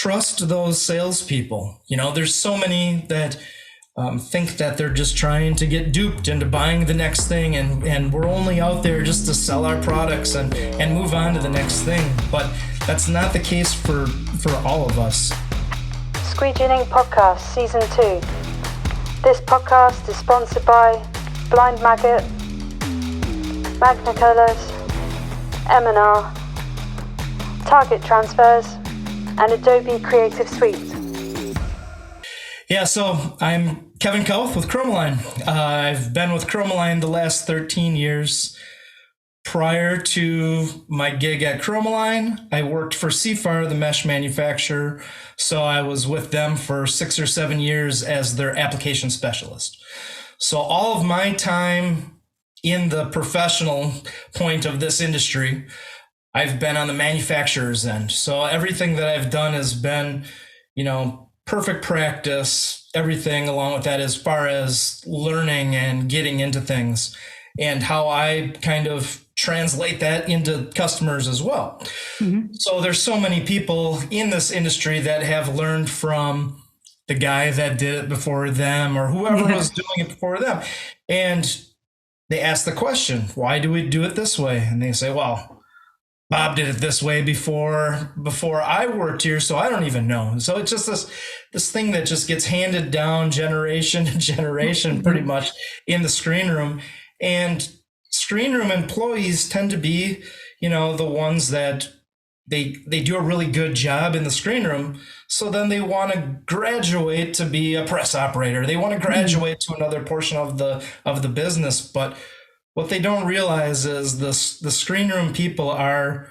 trust those salespeople. You know, there's so many that think that they're just trying to get duped into buying the next thing, and we're only out there just to sell our products and move on to the next thing. But that's not the case for all of us. Squeegee Podcast Season 2. This podcast is sponsored by Blind Maggot, Magna Colours, M&R, Target Transfers, and Adobe Creative Suite. Yeah, so I'm Kevin Kauth with Chromaline. I've been with Chromaline the last 13 years. Prior to my gig at Chromaline, I worked for Sefar, the mesh manufacturer. So I was with them for 6 or 7 years as their application specialist. So all of my time in the professional point of this industry, I've been on the manufacturer's end. So everything that I've done has been, perfect practice, everything along with that as far as learning and getting into things and how I kind of translate that into customers as well. Mm-hmm. So there's so many people in this industry that have learned from the guy that did it before them or whoever was doing it before them. And they ask the question, why do we do it this way? And they say, well, Bob did it this way before I worked here, so I don't even know. So it's just this thing that just gets handed down generation to generation pretty much in the screen room. And screen room employees tend to be, the ones that they do a really good job in the screen room. So then they want to graduate to be a press operator. They want to graduate to another portion of the business. But what they don't realize is the screen room people are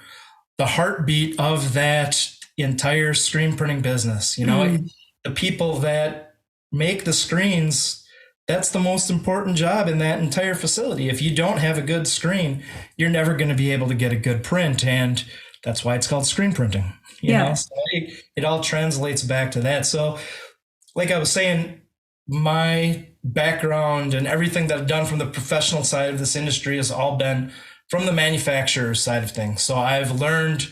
the heartbeat of that entire screen printing business. The people that make the screens, that's the most important job in that entire facility. If you don't have a good screen, you're never going to be able to get a good print. And that's why it's called screen printing. So it all translates back to that. So like I was saying, my background and everything that I've done from the professional side of this industry has all been from the manufacturer side of things. So I've learned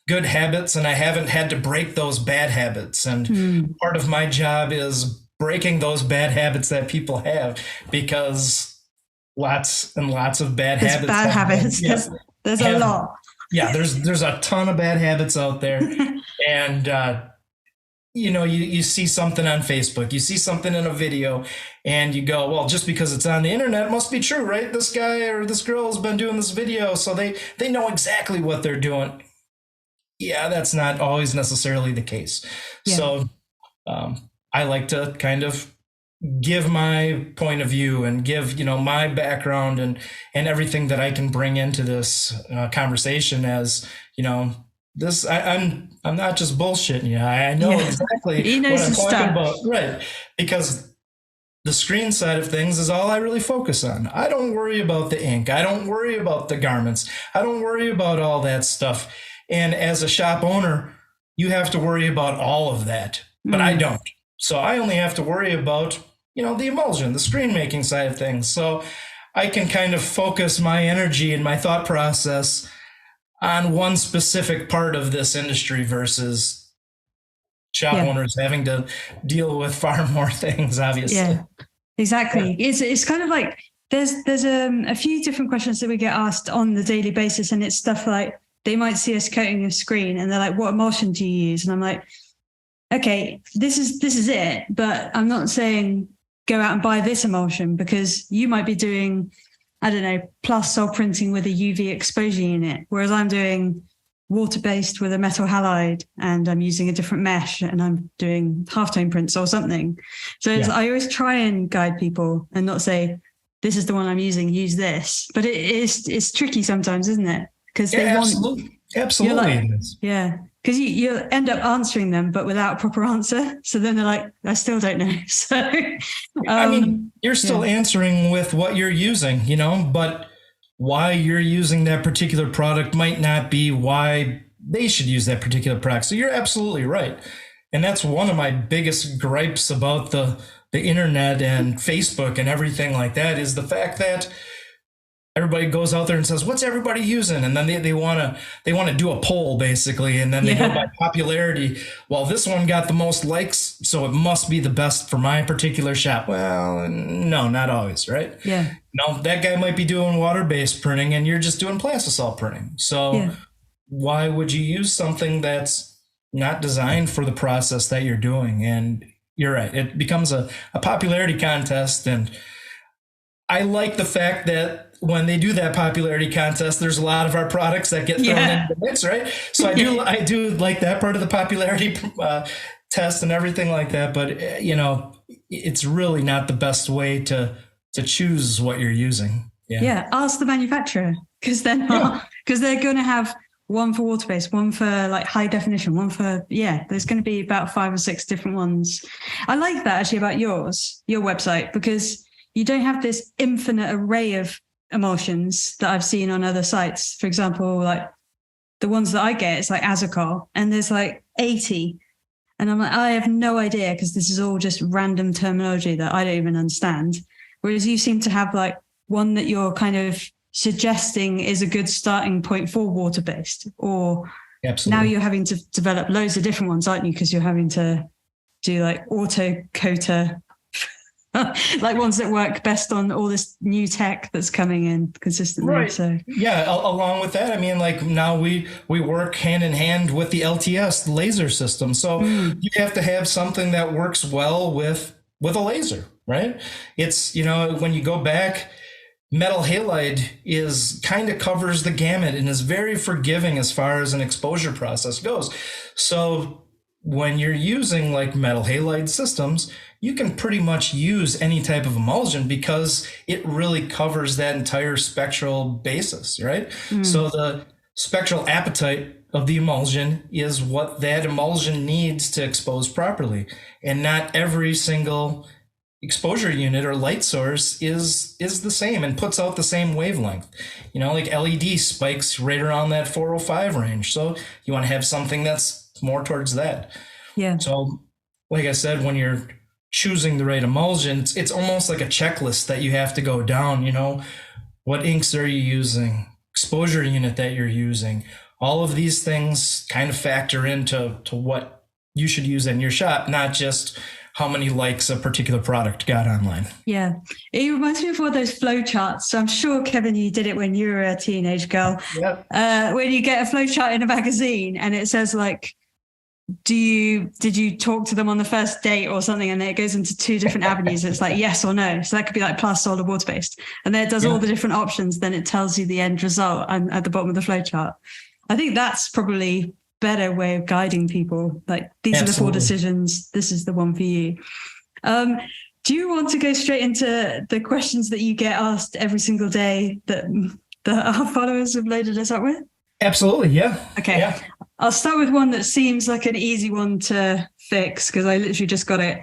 good habits and I haven't had to break those bad habits. And part of my job is breaking those bad habits that people have, because lots and lots of bad habits. Bad habits. There's a lot. Yeah, there's a ton of bad habits out there. And you see something on Facebook, you see something in a video, and you go, well, just because it's on the internet, it must be true, right? This guy or this girl has been doing this video, so they know exactly what they're doing. Yeah, that's not always necessarily the case. Yeah. So I like to kind of give my point of view and give, my background and everything that I can bring into this conversation as, this, I'm not just bullshitting you. I know exactly what I'm talking about. Right. Because the screen side of things is all I really focus on. I don't worry about the ink. I don't worry about the garments. I don't worry about all that stuff. And as a shop owner, you have to worry about all of that, but I don't. So I only have to worry about, the emulsion, the screen making side of things. So I can kind of focus my energy and my thought process on one specific part of this industry versus shop owners having to deal with far more things, obviously. Yeah, exactly. Yeah. It's kind of like there's a few different questions that we get asked on the daily basis, and it's stuff like they might see us coating a screen and they're like, what emulsion do you use? And I'm like, okay, this is it, but I'm not saying go out and buy this emulsion, because you might be doing, I don't know, plus sol printing with a UV exposure unit, whereas I'm doing water-based with a metal halide and I'm using a different mesh and I'm doing halftone prints or something. So I always try and guide people and not say, this is the one I'm using, use this. But it's tricky sometimes, isn't it? Because they absolutely. Yeah. Because you end up answering them, but without a proper answer. So then they're like, I still don't know. So, you're still answering with what you're using, but why you're using that particular product might not be why they should use that particular product. So you're absolutely right. And that's one of my biggest gripes about the internet and Facebook and everything like that, is the fact that everybody goes out there and says, what's everybody using? And then they want to do a poll basically. And then they go by popularity. Well, this one got the most likes, so it must be the best for my particular shop. Well, no, not always, right? Yeah. No, that guy might be doing water-based printing and you're just doing plastisol printing. So why would you use something that's not designed for the process that you're doing? And you're right. It becomes a popularity contest. And I like the fact that when they do that popularity contest, there's a lot of our products that get thrown into the mix, right? So I do like that part of the popularity test and everything like that. But you know, it's really not the best way to choose what you're using. Yeah. Ask the manufacturer, because they're going to have one for water-based, one for like high definition, one for there's going to be about 5 or 6 different ones. I like that actually about your website, because you don't have this infinite array of emulsions that I've seen on other sites. For example, like the ones that I get, it's like Azakol, and there's like 80. And I'm like, I have no idea, because this is all just random terminology that I don't even understand. Whereas you seem to have like one that you're kind of suggesting is a good starting point for water-based. Or now you're having to develop loads of different ones, aren't you? Because you're having to do like auto coater like ones that work best on all this new tech that's coming in consistently. Right. So along with that, I mean, like now we work hand in hand with the LTS laser system. So you have to have something that works well with a laser, right? It's, you know, when you go back, metal halide is kind of covers the gamut and is very forgiving as far as an exposure process goes. So when you're using like metal halide systems, you can pretty much use any type of emulsion because it really covers that entire spectral basis, right? So the spectral appetite of the emulsion is what that emulsion needs to expose properly. And not every single exposure unit or light source is the same and puts out the same wavelength. You know, like LED spikes right around that 405 range. So you want to have something that's more towards that. Yeah. So like I said, when you're choosing the right emulsion, it's almost like a checklist that you have to go down. You know, what inks are you using, exposure unit that you're using, all of these things kind of factor into what you should use in your shop, not just how many likes a particular product got online. Yeah. It reminds me of all those flow charts. So I'm sure, Kevin, you did it when you were a teenage girl. Yep. When you get a flow chart in a magazine and it says like, did you talk to them on the first date or something? And then it goes into 2 different avenues. It's like yes or no. So that could be like plus, solid, water-based. And then it does all the different options. Then it tells you the end result at the bottom of the flow chart. I think that's probably better way of guiding people. Like these are the 4 decisions. This is the one for you. Do you want to go straight into the questions that you get asked every single day that our followers have loaded us up with? Absolutely. Yeah. Okay. Yeah. I'll start with one that seems like an easy one to fix because I literally just got it.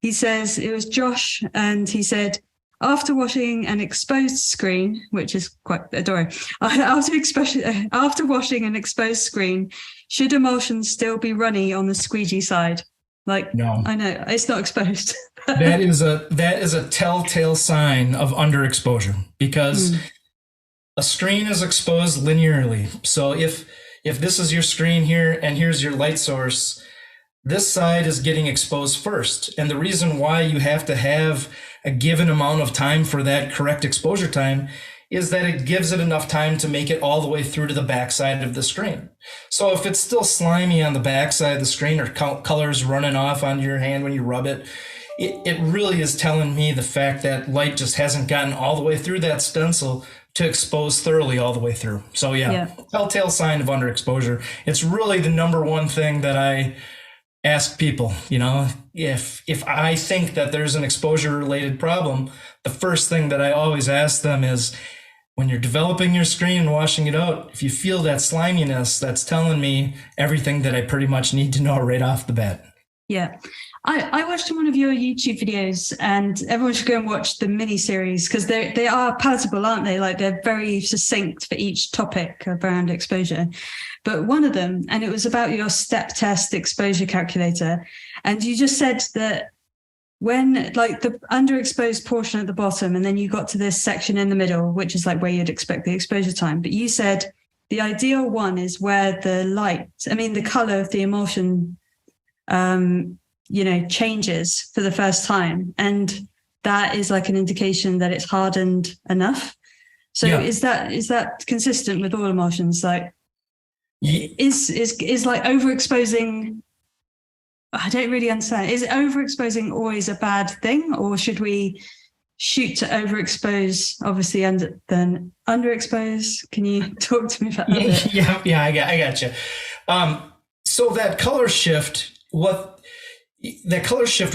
He says, it was Josh, and he said, after washing an exposed screen, which is quite adorable, after washing an exposed screen, should emulsion still be runny on the squeegee side? Like, no, I know it's not exposed. that is a telltale sign of underexposure because a screen is exposed linearly. So if this is your screen here and here's your light source, this side is getting exposed first. And the reason why you have to have a given amount of time for that correct exposure time is that it gives it enough time to make it all the way through to the backside of the screen. So if it's still slimy on the backside of the screen or colors running off onto your hand when you rub it, it really is telling me the fact that light just hasn't gotten all the way through that stencil to expose thoroughly all the way through. So telltale sign of underexposure. It's really the number one thing that I ask people. You know, if I think that there's an exposure related problem, the first thing that I always ask them is, when you're developing your screen and washing it out, if you feel that sliminess, that's telling me everything that I pretty much need to know right off the bat. Yeah. I watched one of your YouTube videos, and everyone should go and watch the mini series because they are palatable, aren't they? Like they're very succinct for each topic around exposure. But one of them, and it was about your step test exposure calculator. And you just said that when like the underexposed portion at the bottom, and then you got to this section in the middle, which is like where you'd expect the exposure time. But you said the ideal one is where the color of the emulsion, changes for the first time. And that is like an indication that it's hardened enough. So is that consistent with all emulsions? Like, is like overexposing? I don't really understand. Is overexposing always a bad thing, or should we shoot to overexpose, obviously, and then underexpose? Can you talk to me about that? Yeah, I got you. So that color shift,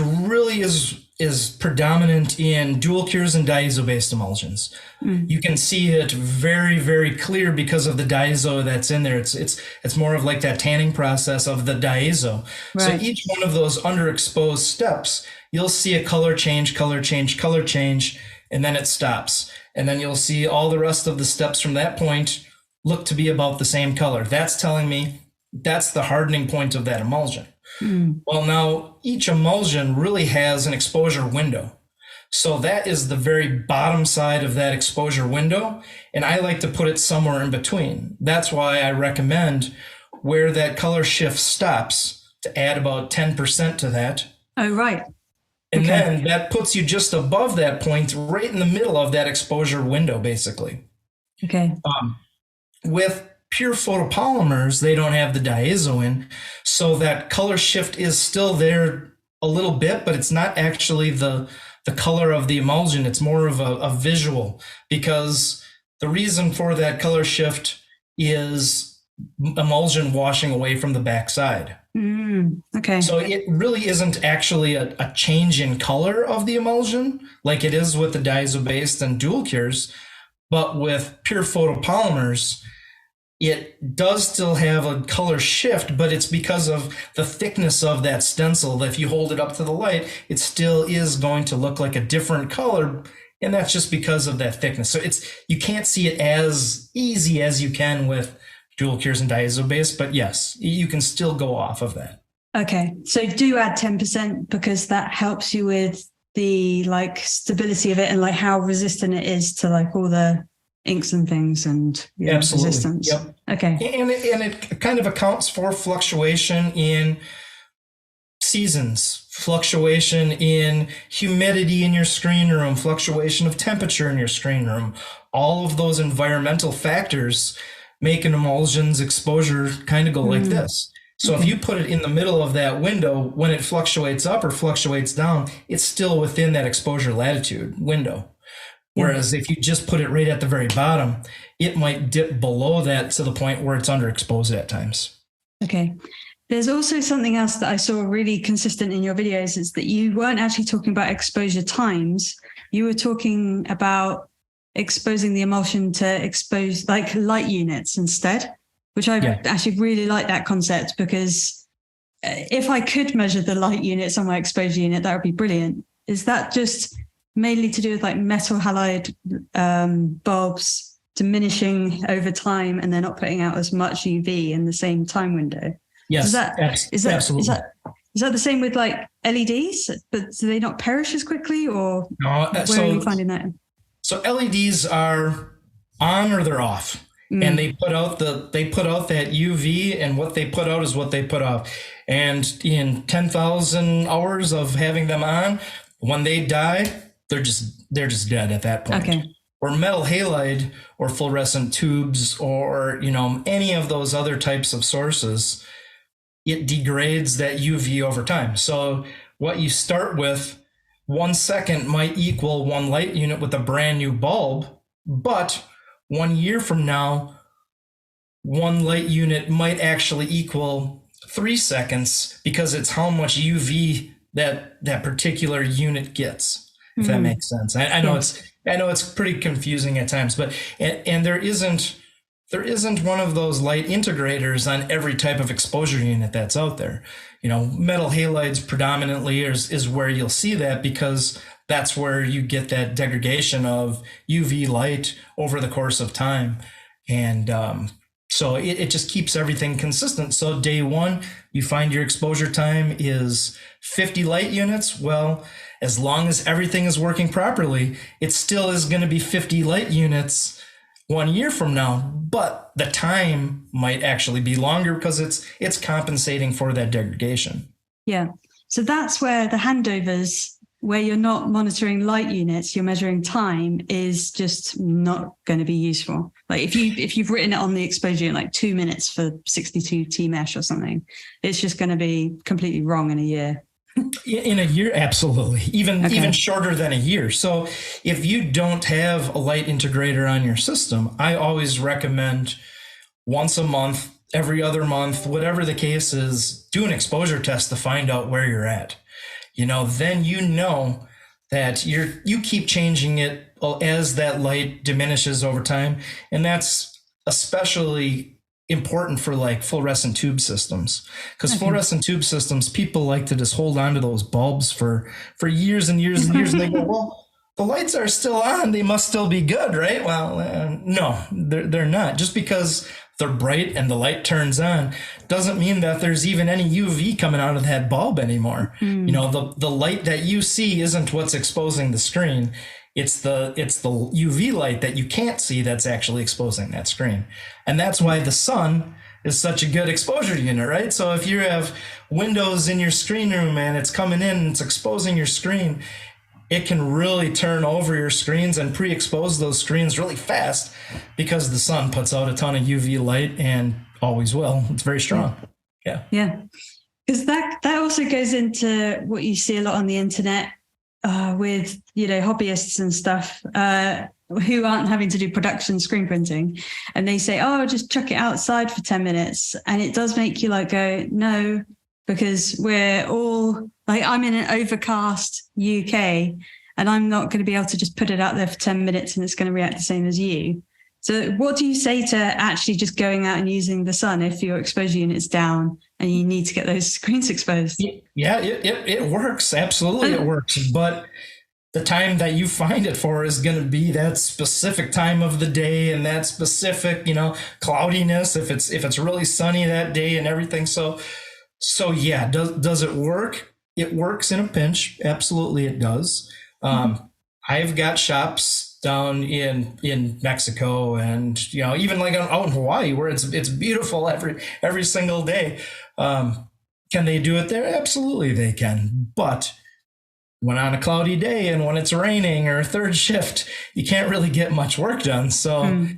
really is predominant in dual cures and diazo-based emulsions. You can see it very, very clear because of the diazo that's in there. It's more of like that tanning process of the diazo. Right. So each one of those underexposed steps, you'll see a color change, and then it stops. And then you'll see all the rest of the steps from that point look to be about the same color. That's telling me that's the hardening point of that emulsion. Well, now each emulsion really has an exposure window. So that is the very bottom side of that exposure window. And I like to put it somewhere in between. That's why I recommend where that color shift stops to add about 10% to that. Oh, right. And then that puts you just above that point, right in the middle of that exposure window, basically. Okay. With pure photopolymers, they don't have the diazo in, so that color shift is still there a little bit, but it's not actually the color of the emulsion. It's more of a visual, because the reason for that color shift is emulsion washing away from the backside. Okay. So it really isn't actually a change in color of the emulsion like it is with the diazo-based and dual cures, but with pure photopolymers, it does still have a color shift, but it's because of the thickness of that stencil that if you hold it up to the light, it still is going to look like a different color. And that's just because of that thickness. So you can't see it as easy as you can with dual cures and diazo-based, but yes, you can still go off of that. Okay. So do add 10% because that helps you with the like stability of it and like how resistant it is to like all the inks and things and resistance. Yep. Okay. And it kind of accounts for fluctuation in seasons, fluctuation in humidity in your screen room, fluctuation of temperature in your screen room. All of those environmental factors make an emulsion's exposure kind of go like this. So if you put it in the middle of that window, when it fluctuates up or fluctuates down, it's still within that exposure latitude window. Whereas if you just put it right at the very bottom, it might dip below that to the point where it's underexposed at times. Okay. There's also something else that I saw really consistent in your videos is that you weren't actually talking about exposure times. You were talking about exposing the emulsion to expose like light units instead, which I actually really like that concept because if I could measure the light units on my exposure unit, that would be brilliant. Is that just mainly to do with like metal halide bulbs diminishing over time and they're not putting out as much UV in the same time window? Yes, absolutely. Is that the same with like LEDs? But do they not perish as quickly, or where are you finding that? So LEDs are on or they're off, and they put out that UV, and what they put out is what they put out. And in 10,000 hours of having them on, when they die, they're just dead at that point. Okay. Or metal halide or fluorescent tubes or any of those other types of sources, it degrades that UV over time. So what you start with, 1 second might equal one light unit with a brand new bulb, but 1 year from now, one light unit might actually equal 3 seconds because it's how much UV that particular unit gets, if that makes sense. I know it's pretty confusing at times, but and there isn't one of those light integrators on every type of exposure unit that's out there. Metal halides predominantly is where you'll see that because that's where you get that degradation of UV light over the course of time. And So it just keeps everything consistent. So day one, you find your exposure time is 50 light units. Well, as long as everything is working properly, it still is going to be 50 light units 1 year from now, but the time might actually be longer because it's compensating for that degradation. Yeah. So that's where the handovers, where you're not monitoring light units, you're measuring time, is just not going to be useful. Like if you've written it on the exposure in like 2 minutes for 62 T mesh or something, it's just going to be completely wrong in a year. In a year, absolutely. Even shorter than a year. So if you don't have a light integrator on your system, I always recommend once a month, every other month, whatever the case is, do an exposure test to find out where you're at. Then you know that you keep changing it as that light diminishes over time. And that's especially important for like fluorescent tube systems, because fluorescent tube systems, people like to just hold on to those bulbs for years and years and years. And they go, well, the lights are still on, they must still be good, right? Well, no, they're not. Just because they're bright and the light turns on doesn't mean that there's even any UV coming out of that bulb anymore. The light that you see isn't what's exposing the screen. It's the UV light that you can't see that's actually exposing that screen. And that's why the sun is such a good exposure unit, right? So if you have windows in your screen room and it's coming in and it's exposing your screen, it can really turn over your screens and pre-expose those screens really fast because the sun puts out a ton of UV light and always will. It's very strong. Yeah. Yeah. Because that also goes into what you see a lot on the internet with, hobbyists and stuff who aren't having to do production screen printing. And they say, oh, just chuck it outside for 10 minutes. And it does make you go, no, because we're all I'm in an overcast UK and I'm not going to be able to just put it out there for 10 minutes and it's going to react the same as you. So what do you say to actually just going out and using the sun if your exposure unit's down and you need to get those screens exposed? Yeah, it works. Absolutely, it works. But the time that you find it for is going to be that specific time of the day and that specific, cloudiness. If it's really sunny that day and everything. So yeah, does it work? It works in a pinch. Absolutely, it does. I've got shops down in Mexico and even out in Hawaii where it's beautiful every single day. Can they do it there? Absolutely, they can. But when on a cloudy day and when it's raining or third shift, you can't really get much work done. So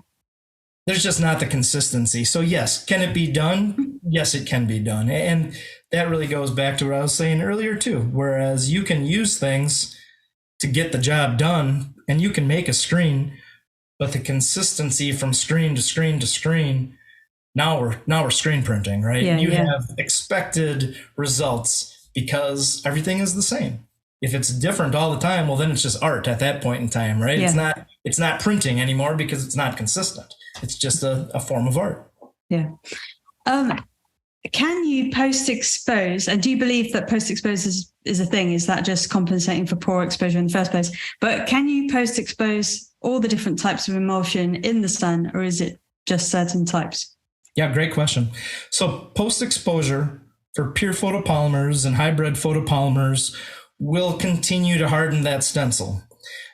there's just not the consistency. So yes, can it be done? Yes, it can be done. And that really goes back to what I was saying earlier too. Whereas you can use things to get the job done and you can make a screen, but the consistency from screen to screen to screen, now we're screen printing, right? Yeah, you have expected results because everything is the same. If it's different all the time, well, then it's just art at that point in time, right? Yeah. It's not printing anymore because it's not consistent. It's just a form of art. Yeah. Can you post-expose, and do you believe that post-expose is a thing? Is that just compensating for poor exposure in the first place? But can you post-expose all the different types of emulsion in the sun, or is it just certain types? Yeah, great question. So post-exposure for pure photopolymers and hybrid photopolymers will continue to harden that stencil.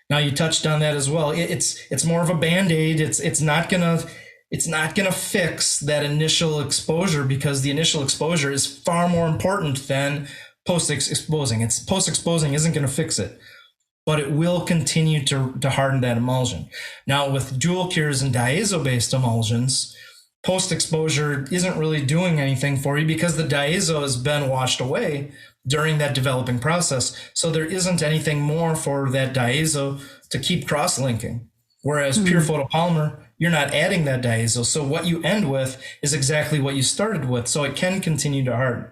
Now you touched on that as well. It's more of a Band-Aid. It's not gonna fix that initial exposure because the initial exposure is far more important than post-exposing. Post-exposing isn't gonna fix it, but it will continue to harden that emulsion. Now with dual cures and diazo-based emulsions, post-exposure isn't really doing anything for you because the diazo has been washed away during that developing process. So there isn't anything more for that diazo to keep cross-linking. Whereas pure photopolymer, you're not adding that diazo. So what you end with is exactly what you started with. So it can continue to harden.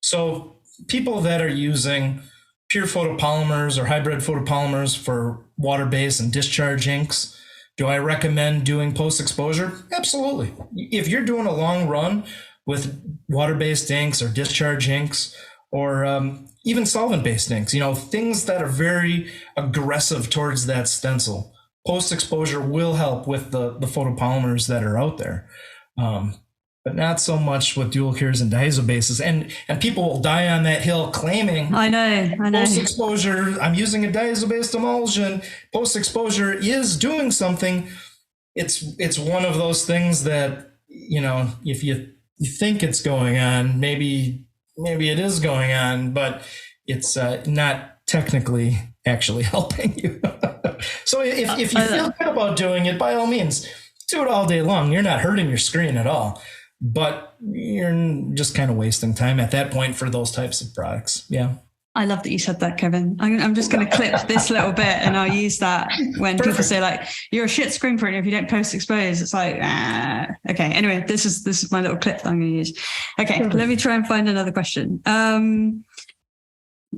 So people that are using pure photopolymers or hybrid photopolymers for water-based and discharge inks, do I recommend doing post-exposure? Absolutely. If you're doing a long run with water-based inks or discharge inks, or even solvent-based inks, things that are very aggressive towards that stencil, post-exposure will help with the photopolymers that are out there. But not so much with dual cures and diazobases. And people will die on that hill claiming, I know. Post-exposure, I'm using a diazobased emulsion. Post-exposure is doing something. It's one of those things that, if you think it's going on, maybe it is going on, but it's not technically actually helping you. So if you feel good about doing it, by all means, do it all day long. You're not hurting your screen at all, but you're just kind of wasting time at that point for those types of products. Yeah. I love that you said that, Kevin. I'm just going to clip this little bit and I'll use that when people say like, you're a shit screen printer if you don't post expose. It's like, okay. Anyway, this is my little clip that I'm going to use. Okay. Let me try and find another question.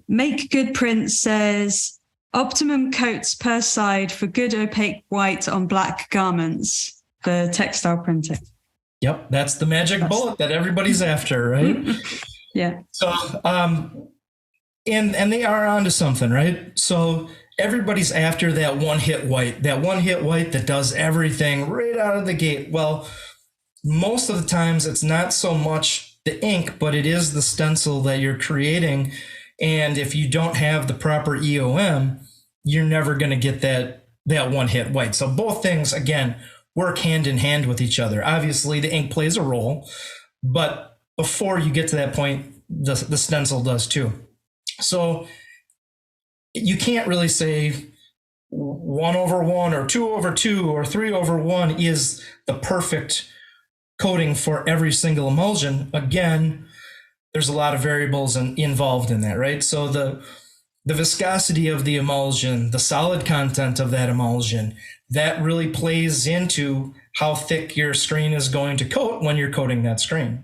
Make Good Print says optimum coats per side for good opaque white on black garments for textile printing. Yep. That's the magic bullet that everybody's after, right? Yeah. So, and they are onto something, right? So everybody's after that one hit white that does everything right out of the gate. Well, most of the times it's not so much the ink, but it is the stencil that you're creating. And if you don't have the proper EOM, you're never going to get that one hit white. So both things, again, work hand in hand with each other. Obviously, the ink plays a role, but before you get to that point, the stencil does too. So you can't really say 1/1 or 2/2 or 3/1 is the perfect coating for every single emulsion. Again, there's a lot of variables involved in that, right? So the viscosity of the emulsion, the solid content of that emulsion, that really plays into how thick your screen is going to coat when you're coating that screen.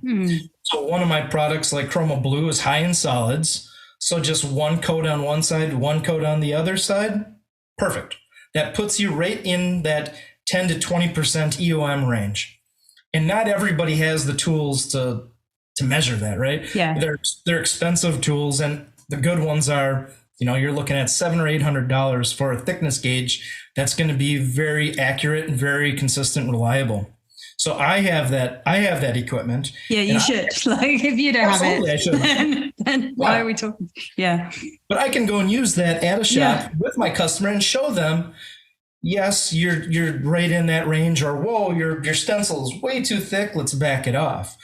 So one of my products like Chroma Blue is high in solids. So just one coat on one side, one coat on the other side, perfect. That puts you right in that 10 to 20% EOM range. And not everybody has the tools to measure that, right? Yeah. They're expensive tools, and the good ones are, you're looking at $700 or $800 for a thickness gauge that's going to be very accurate and very consistent and reliable. So I have that equipment. Yeah, you should. Like if you don't have it, I should. then why are we talking? Yeah. But I can go and use that at a shop with my customer and show them, yes, you're right in that range, or whoa, your stencil is way too thick. Let's back it off.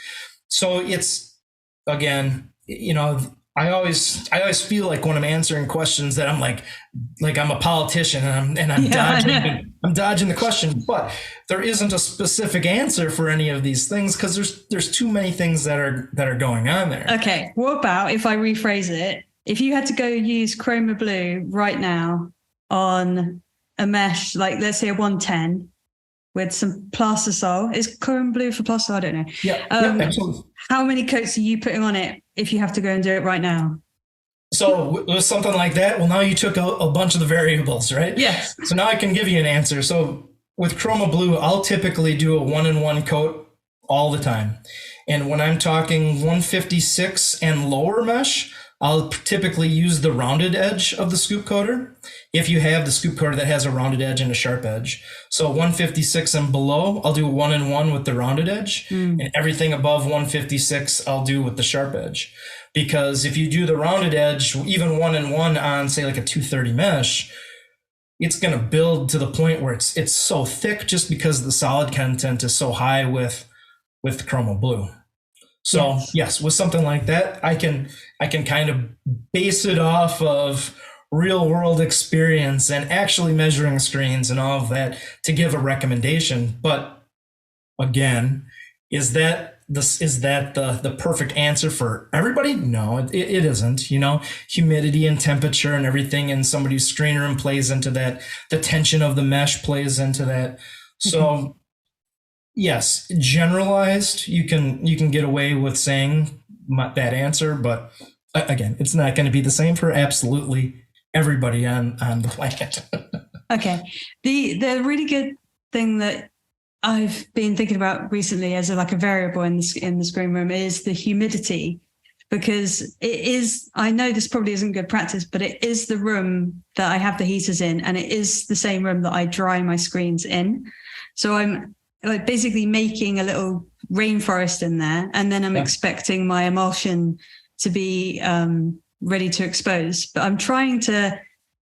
So it's, again, I always feel like when I'm answering questions that I'm like I'm a politician and I'm dodging the question, but there isn't a specific answer for any of these things because there's too many things that are going on there. Okay, what about if I rephrase it? If you had to go use Chroma Blue right now on a mesh, like let's say a 110 with some plastisol, is Chroma Blue for plastisol? I don't know. Yeah, absolutely. How many coats are you putting on it if you have to go and do it right now? So with something like that, well, now you took a bunch of the variables, right? Yes. So now I can give you an answer. So with Chroma Blue, I'll typically do a 1-in-1 coat all the time. And when I'm talking 156 and lower mesh, I'll typically use the rounded edge of the scoop coater if you have the scoop coater that has a rounded edge and a sharp edge. So 156 and below, I'll do 1-in-1 with the rounded edge, and everything above 156, I'll do with the sharp edge. Because if you do the rounded edge, even 1-in-1 on, say, like a 230 mesh, it's going to build to the point where it's so thick just because the solid content is so high with Chroma Blue. So yes, with something like that, I can kind of base it off of real world experience and actually measuring screens and all of that to give a recommendation. But again, is that the perfect answer for everybody? No, it isn't. Humidity and temperature and everything in somebody's screen room plays into that. The tension of the mesh plays into that. So yes, generalized, you can get away with saying that answer, but again, it's not going to be the same for absolutely everybody on the planet. Okay. The really good thing that I've been thinking about recently as a variable in the screen room is the humidity, because it is, I know this probably isn't good practice, but it is the room that I have the heaters in, and it is the same room that I dry my screens in. So I'm basically making a little rainforest in there, and then I'm expecting my emulsion to be ready to expose. But I'm trying to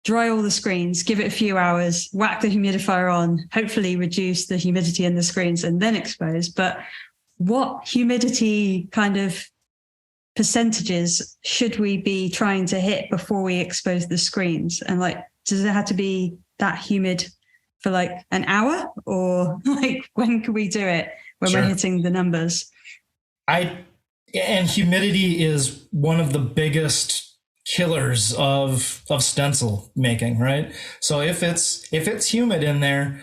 dry all the screens, give it a few hours, whack the humidifier on, hopefully reduce the humidity in the screens, and then expose. But what humidity kind of percentages should we be trying to hit before we expose the screens? And like, does it have to be that humid for like an hour, or like when can we do it when we're hitting the numbers? And humidity is one of the biggest killers of stencil making, right? So if it's humid in there,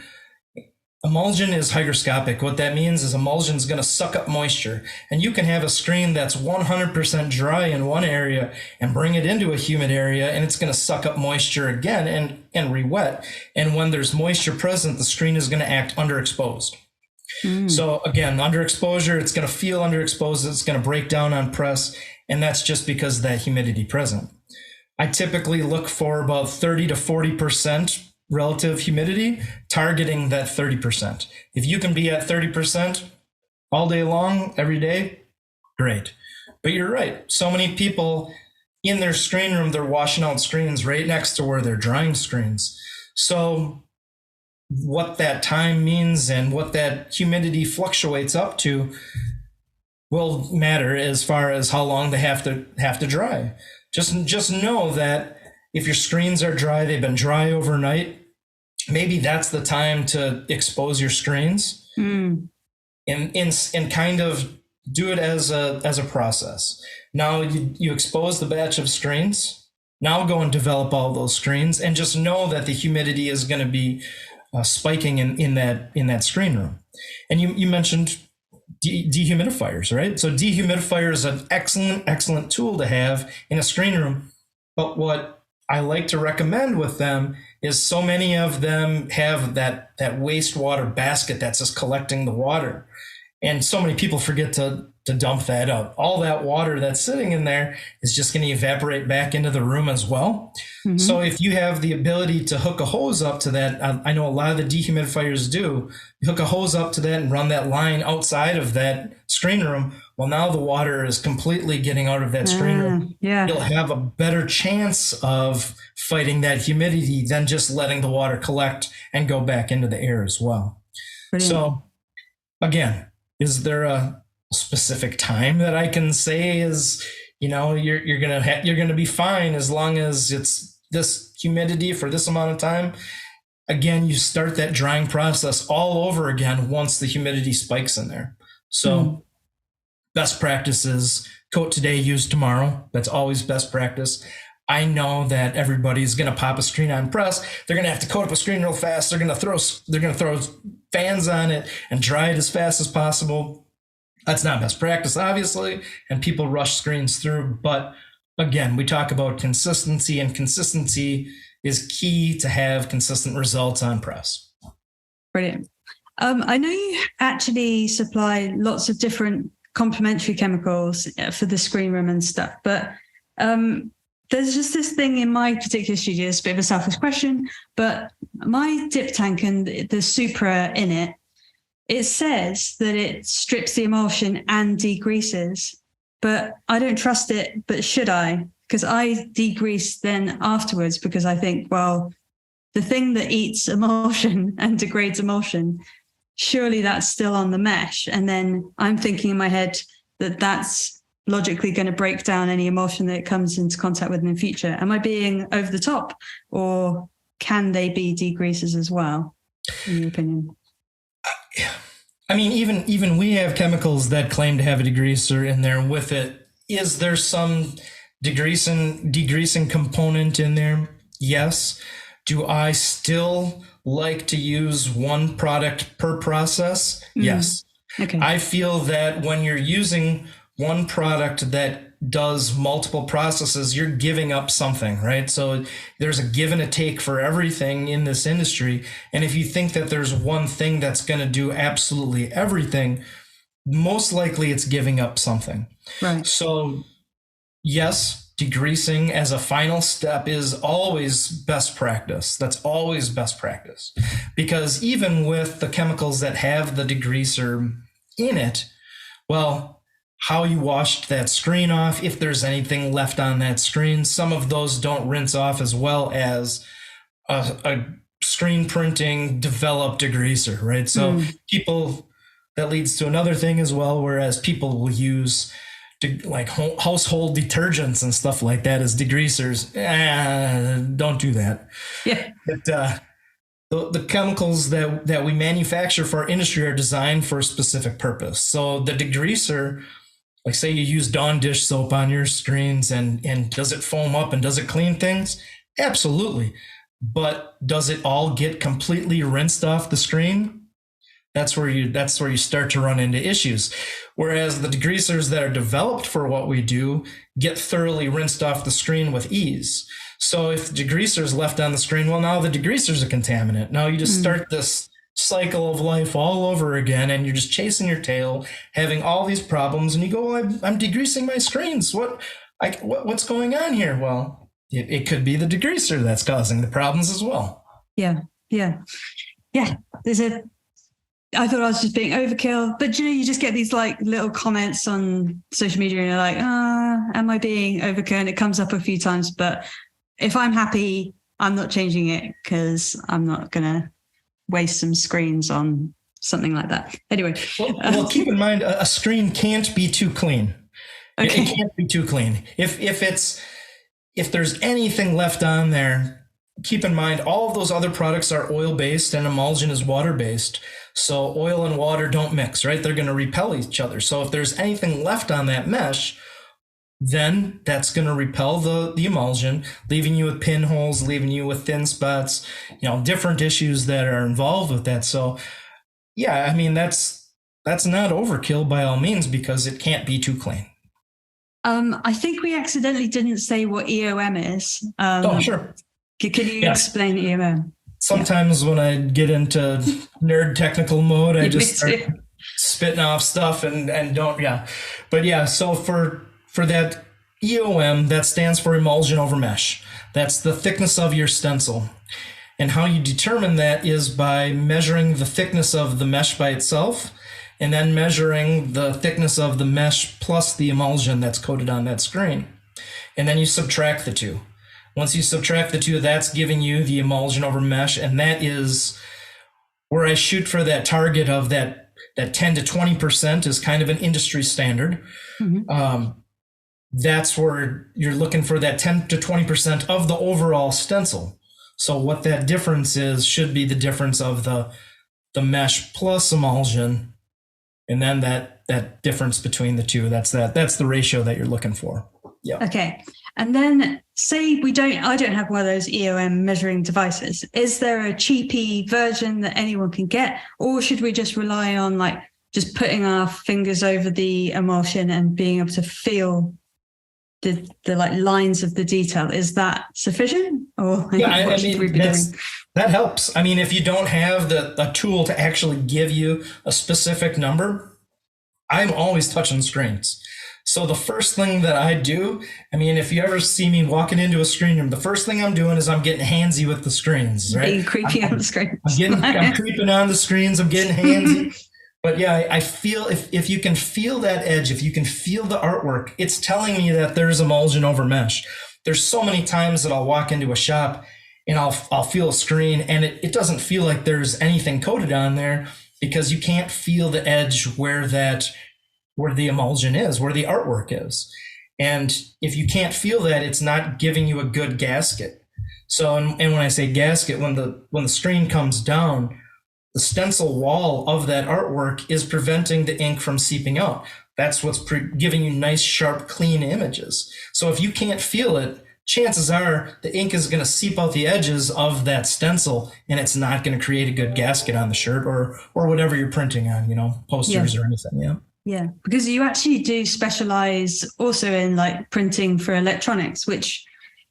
emulsion is hygroscopic. What that means is emulsion is going to suck up moisture, and you can have a screen that's 100% dry in one area and bring it into a humid area, and it's going to suck up moisture again and re-wet. And when there's moisture present, the screen is going to act underexposed. So again, underexposure, it's going to feel underexposed. It's going to break down on press, and that's just because of that humidity present. I typically look for about 30 to 40% relative humidity, targeting that 30%. If you can be at 30% all day long, every day, great. But you're right. So many people in their screen room, they're washing out screens right next to where they're drying screens. So what that time means and what that humidity fluctuates up to will matter as far as how long they have to dry. Just know that if your screens are dry, they've been dry overnight, maybe that's the time to expose your screens and kind of do it as a process. Now you expose the batch of screens. Now go and develop all those screens, and just know that the humidity is going to be spiking in that screen room. And you mentioned dehumidifiers, right? So dehumidifier is an excellent tool to have in a screen room. But what I like to recommend with them is so many of them have that wastewater basket that's just collecting the water. And so many people forget to dump that out. All that water that's sitting in there is just going to evaporate back into the room as well. Mm-hmm. So if you have the ability to hook a hose up to that, I know a lot of the dehumidifiers do, you hook a hose up to that and run that line outside of that screen room. Well, now the water is completely getting out of that screen room. Yeah. You'll have a better chance of fighting that humidity than just letting the water collect and go back into the air as well. Brilliant. So again, is there a specific time that I can say is, you're gonna be fine as long as it's this humidity for this amount of time? Again, you start that drying process all over again once the humidity spikes in there. So best practices, coat today, use tomorrow. That's always best practice. I know that everybody's going to pop a screen on press. They're going to have to coat up a screen real fast. They're going to throw fans on it and dry it as fast as possible. That's not best practice, obviously, and people rush screens through. But again, we talk about consistency, and consistency is key to have consistent results on press. Brilliant. I know you actually supply lots of different complementary chemicals for the screen room and stuff, but there's just this thing in my particular studio. It's a bit of a selfish question, but my dip tank and the Supra in it, it says that it strips the emulsion and degreases, but I don't trust it. But should I? Because I degrease then afterwards, because I think, well, the thing that eats emulsion and degrades emulsion, surely that's still on the mesh. And then I'm thinking in my head that that's logically going to break down any emulsion that it comes into contact with in the future. Am I being over the top, or can they be degreasers as well, in your opinion? I mean, even we have chemicals that claim to have a degreaser in there with it. Is there some degreasing component in there? Yes. Do I still like to use one product per process? Yes. Okay. I feel that when you're using one product that does multiple processes, you're giving up something, right? So there's a give and a take for everything in this industry. And if you think that there's one thing that's going to do absolutely everything, most likely it's giving up something. Right. So yes, degreasing as a final step is always best practice. That's always best practice, because even with the chemicals that have the degreaser in it, Well, how you washed that screen off, if there's anything left on that screen, some of those don't rinse off as well as a screen printing developed degreaser, right? So people, that leads to another thing as well, whereas people will use like household detergents and stuff like that as degreasers. Don't do that. Yeah. But the chemicals that we manufacture for our industry are designed for a specific purpose. So the degreaser, like say you use Dawn dish soap on your screens and does it foam up and does it clean things? Absolutely. But does it all get completely rinsed off the screen? That's where you start to run into issues. Whereas the degreasers that are developed for what we do get thoroughly rinsed off the screen with ease. So if the degreaser is left on the screen, well, now the degreaser is a contaminant. Now you just start this cycle of life all over again, and you're just chasing your tail, having all these problems, and you go, well, I'm degreasing my screens. What's going on here? Well, it could be the degreaser that's causing the problems as well. Yeah. I thought I was just being overkill, but you just get these like little comments on social media and you're like, am I being overkill? And it comes up a few times, but if I'm happy, I'm not changing it because I'm not going to waste some screens on something like that. Anyway. Well, keep in mind, a screen can't be too clean. Okay. It can't be too clean. If there's anything left on there, keep in mind, all of those other products are oil-based and emulsion is water-based. So oil and water don't mix, right? They're going to repel each other. So if there's anything left on that mesh, then that's going to repel the emulsion, leaving you with pinholes, leaving you with thin spots, different issues that are involved with that. So yeah, I mean, that's not overkill by all means because it can't be too clean. I think we accidentally didn't say what EOM is. Sure. Can you explain EOM? Sometimes when I get into nerd technical mode, I just start spitting off stuff and don't, But yeah, so for that EOM, that stands for emulsion over mesh. That's the thickness of your stencil. And how you determine that is by measuring the thickness of the mesh by itself and then measuring the thickness of the mesh plus the emulsion that's coated on that screen. And then you subtract the two. Once you subtract the two, that's giving you the emulsion over mesh, and that is where I shoot for that target of that 10 to 20% is kind of an industry standard. Mm-hmm. That's where you're looking for that 10 to 20% of the overall stencil. So what that difference is should be the difference of the mesh plus emulsion, and then that difference between the two. That's the ratio that you're looking for. Yeah. Okay. And then say I don't have one of those EOM measuring devices. Is there a cheapy version that anyone can get? Or should we just rely on like just putting our fingers over the emulsion and being able to feel the like lines of the detail? Is that sufficient? Or that helps. I mean, if you don't have a tool to actually give you a specific number, I'm always touching screens. So the first thing that I do, I mean, if you ever see me walking into a screen room, the first thing I'm doing is I'm getting handsy with the screens, right? Being creepy on the screens. I'm creeping on the screens. I'm getting handsy. But yeah, I feel if you can feel that edge, if you can feel the artwork, it's telling me that there's emulsion over mesh. There's so many times that I'll walk into a shop and I'll feel a screen and it doesn't feel like there's anything coated on there because you can't feel the edge where the emulsion is, where the artwork is. And if you can't feel that, it's not giving you a good gasket. So, and when I say gasket, when the screen comes down, the stencil wall of that artwork is preventing the ink from seeping out. That's what's giving you nice, sharp, clean images. So if you can't feel it, chances are the ink is going to seep out the edges of that stencil and it's not going to create a good gasket on the shirt or whatever you're printing on, posters or anything. Yeah. Yeah, because you actually do specialize also in like printing for electronics, which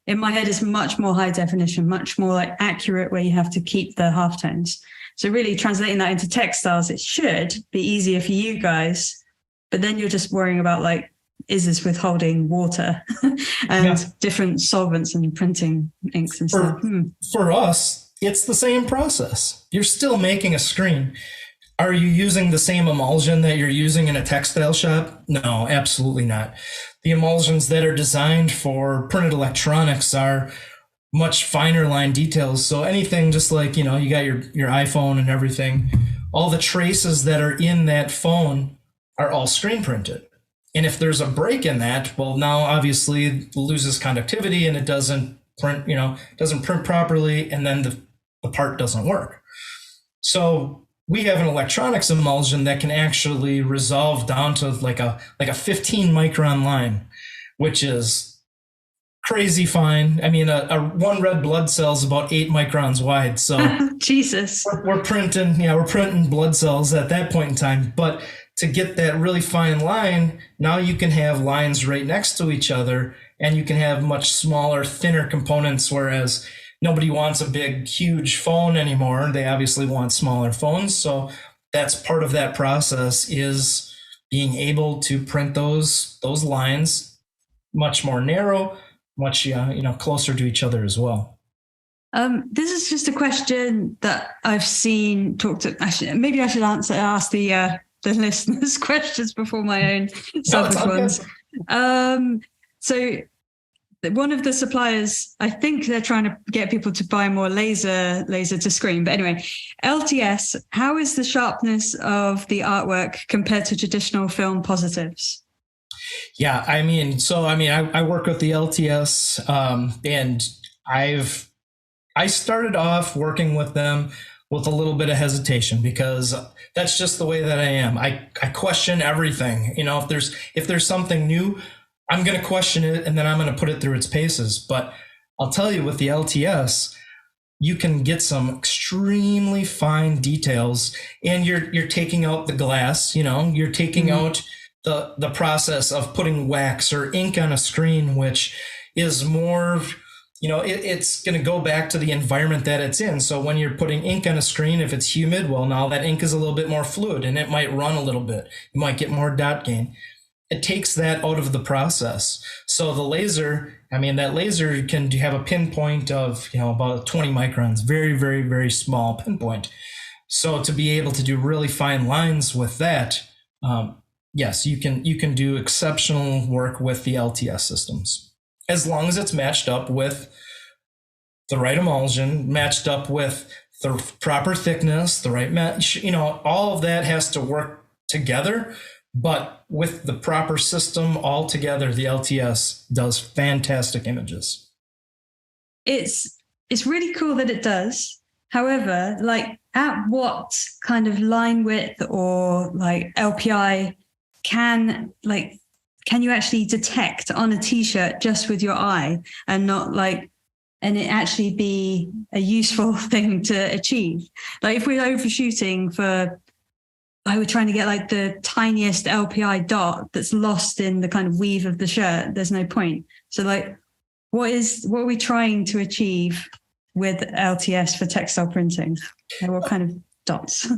in my head is much more high definition, much more like accurate, where you have to keep the halftones. So really translating that into textiles, it should be easier for you guys, but then you're just worrying about like, is this withholding water and different solvents and printing inks and stuff? For us, it's the same process. You're still making a screen. Are you using the same emulsion that you're using in a textile shop? No, absolutely not. The emulsions that are designed for printed electronics are much finer line details. So anything just like, you know, you got your iPhone and everything, all the traces that are in that phone are all screen printed. And if there's a break in that, well, now obviously it loses conductivity and it doesn't print, doesn't print properly, and then the part doesn't work. So we have an electronics emulsion that can actually resolve down to like a 15 micron line, which is crazy fine. I mean, a one red blood cell is about 8 microns wide. So Jesus, we're printing blood cells at that point in time. But to get that really fine line, now you can have lines right next to each other, and you can have much smaller, thinner components, whereas nobody wants a big, huge phone anymore. They obviously want smaller phones. So that's part of that process, is being able to print those lines much more narrow, much closer to each other as well. This is just a question that I've seen talked to. Actually, maybe I should ask the listeners' questions before my own selfish ones. So one of the suppliers, I think they're trying to get people to buy more laser to screen. But anyway, LTS, how is the sharpness of the artwork compared to traditional film positives? Yeah, I work with the LTS, and I started off working with them with a little bit of hesitation, because that's just the way that I am. I question everything. If there's something new, I'm going to question it, and then I'm going to put it through its paces. But I'll tell you, with the LTS, you can get some extremely fine details, and you're taking out the glass, you're taking out the process of putting wax or ink on a screen, which is more, it's going to go back to the environment that it's in. So when you're putting ink on a screen, if it's humid, well, now that ink is a little bit more fluid and it might run a little bit. You might get more dot gain. It takes that out of the process. So the laser, that laser can have a pinpoint of, about 20 microns, very, very, very small pinpoint. So to be able to do really fine lines with that, yes, you can do exceptional work with the LTS systems, as long as it's matched up with the right emulsion, matched up with the proper thickness, the right match, all of that has to work together. But with the proper system all together, the LTS does fantastic images. It's really cool that it does. However, at what kind of line width or LPI can you actually detect on a t-shirt just with your eye, and not and it actually be a useful thing to achieve? If we're overshooting for, we're trying to get the tiniest LPI dot that's lost in the kind of weave of the shirt, there's no point. So what are we trying to achieve with LTS for textile printing? What kind of dots?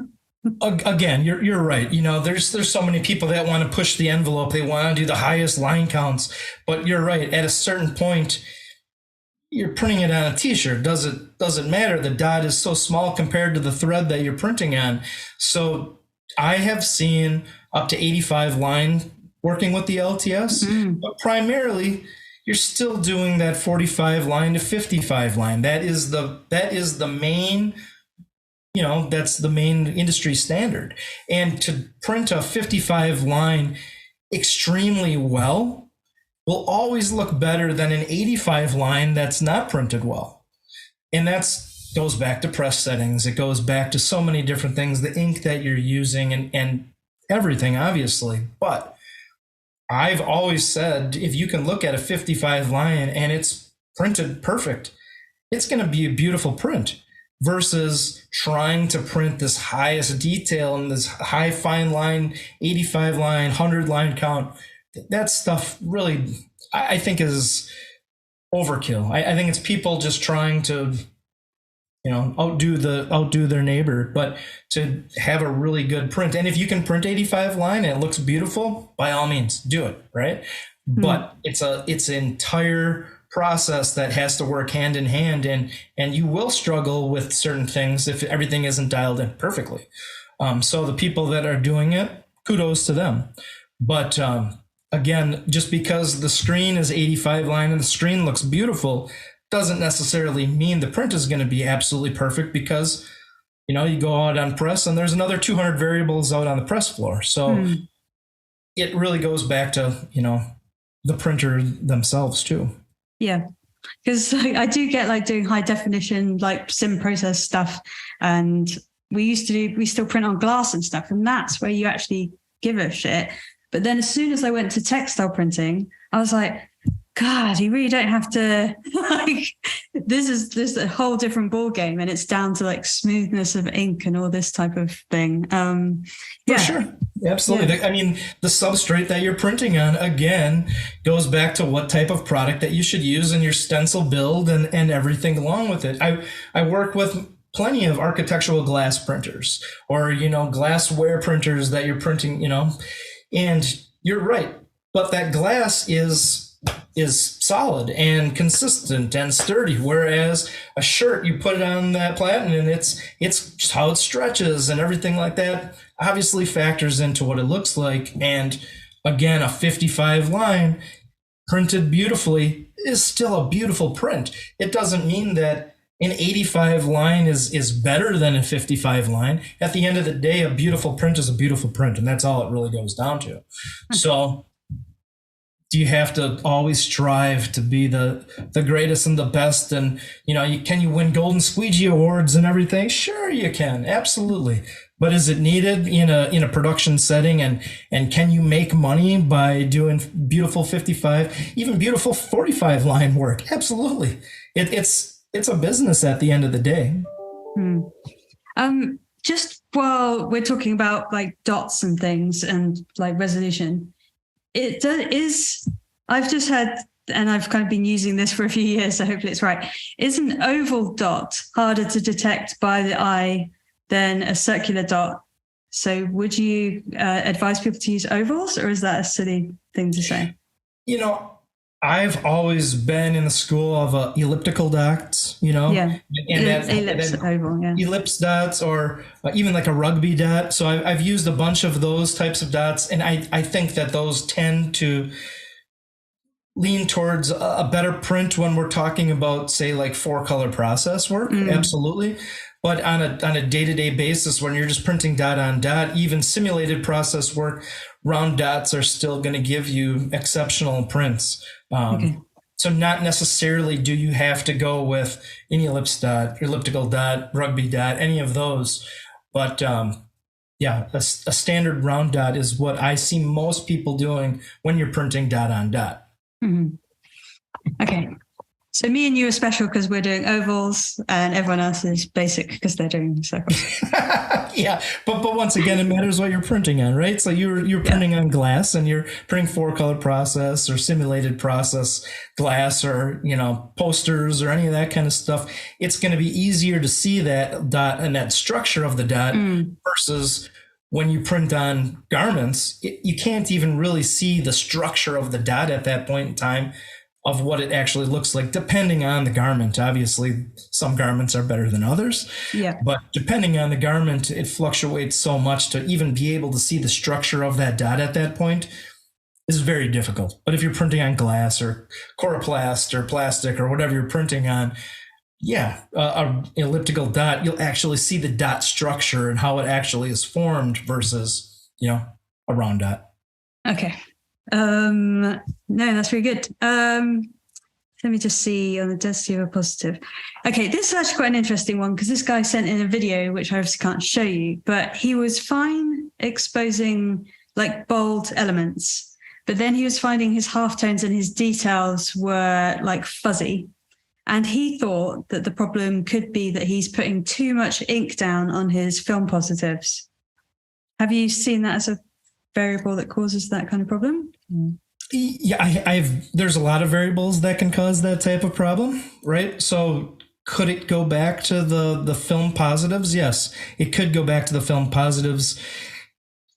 Again, you're right. There's so many people that want to push the envelope. They want to do the highest line counts, but you're right. At a certain point, you're printing it on a t-shirt. Doesn't matter. The dot is so small compared to the thread that you're printing on. So I have seen up to 85 line working with the LTS, but primarily you're still doing that 45 line to 55 line. That is the main, that's the main industry standard. And to print a 55 line extremely well will always look better than an 85 line that's not printed well. And goes back to press settings. It goes back to so many different things, the ink that you're using and everything, obviously. But I've always said, if you can look at a 55 line and it's printed perfect, it's going to be a beautiful print, versus trying to print this highest detail and this high fine line, 85 line, 100 line count. That stuff really, I think, is overkill. I think it's people just trying to outdo their neighbor, but to have a really good print. And if you can print 85 line and it looks beautiful, by all means do it, right? But it's an entire process that has to work hand in hand, and you will struggle with certain things if everything isn't dialed in perfectly. So the people that are doing it, kudos to them. But again, just because the screen is 85 line and the screen looks beautiful doesn't necessarily mean the print is going to be absolutely perfect, because you go out on press and there's another 200 variables out on the press floor. So it really goes back to the printer themselves too. Yeah, because I do get like doing high definition like sim process stuff, and we still print on glass and stuff, and that's where you actually give a shit. But then as soon as I went to textile printing, I was like, God, you really don't have to, like, this is a whole different ball game, and it's down to like smoothness of ink and all this type of thing. For sure. Absolutely. Yeah. I mean, the substrate that you're printing on, again, goes back to what type of product that you should use in your stencil build and everything along with it. I work with plenty of architectural glass printers, or, glassware printers that you're printing, and you're right. But that glass is solid and consistent and sturdy, whereas a shirt, you put it on that platen and it's just how it stretches and everything like that obviously factors into what it looks like. And again, a 55 line printed beautifully is still a beautiful print. It doesn't mean that an 85 line is better than a 55 line. At the end of the day, a beautiful print is a beautiful print, and that's all it really goes down to. So do you have to always strive to be the greatest and the best? And, can you win golden squeegee awards and everything? Sure, you can. Absolutely. But is it needed in a production setting? And can you make money by doing beautiful 55, even beautiful 45 line work? Absolutely. It's a business at the end of the day. Just while we're talking about like dots and things and like resolution, I've just had, and I've kind of been using this for a few years, so hopefully it's right. Is an oval dot harder to detect by the eye than a circular dot? So would you advise people to use ovals, or is that a silly thing to say? I've always been in the school of elliptical dots, and ellipse oval, ellipse dots, or even like a rugby dot. So I've used a bunch of those types of dots, and I think that those tend to lean towards a better print when we're talking about, say, like 4-color process work. Absolutely. But on a day-to-day basis, when you're just printing dot on dot, even simulated process work, round dots are still going to give you exceptional prints. So not necessarily do you have to go with an ellipse dot, elliptical dot, rugby dot, any of those. But a standard round dot is what I see most people doing when you're printing dot on dot. Okay. So me and you are special because we're doing ovals, and everyone else is basic because they're doing circles. Yeah, but once again, it matters what you're printing on, right? So you're printing on glass, and you're printing 4-color process or simulated process glass, or posters or any of that kind of stuff. It's going to be easier to see that dot and that structure of the dot versus when you print on garments. You can't even really see the structure of the dot at that point in time of what it actually looks like, depending on the garment. Obviously, some garments are better than others. Yeah. But depending on the garment, it fluctuates so much to even be able to see the structure of that dot at that point is very difficult. But if you're printing on glass or coroplast or plastic or whatever you're printing on, an elliptical dot, you'll actually see the dot structure and how it actually is formed versus, a round dot. Okay. No, that's really good. Let me just see on the density of a positive. Okay, this is actually quite an interesting one because this guy sent in a video, which I obviously can't show you, but he was fine exposing like bold elements, but then he was finding his halftones and his details were like fuzzy. And he thought that the problem could be that he's putting too much ink down on his film positives. Have you seen that as a variable that causes that kind of problem? Yeah, there's a lot of variables that can cause that type of problem, right? So could it go back to the film positives? Yes, it could go back to the film positives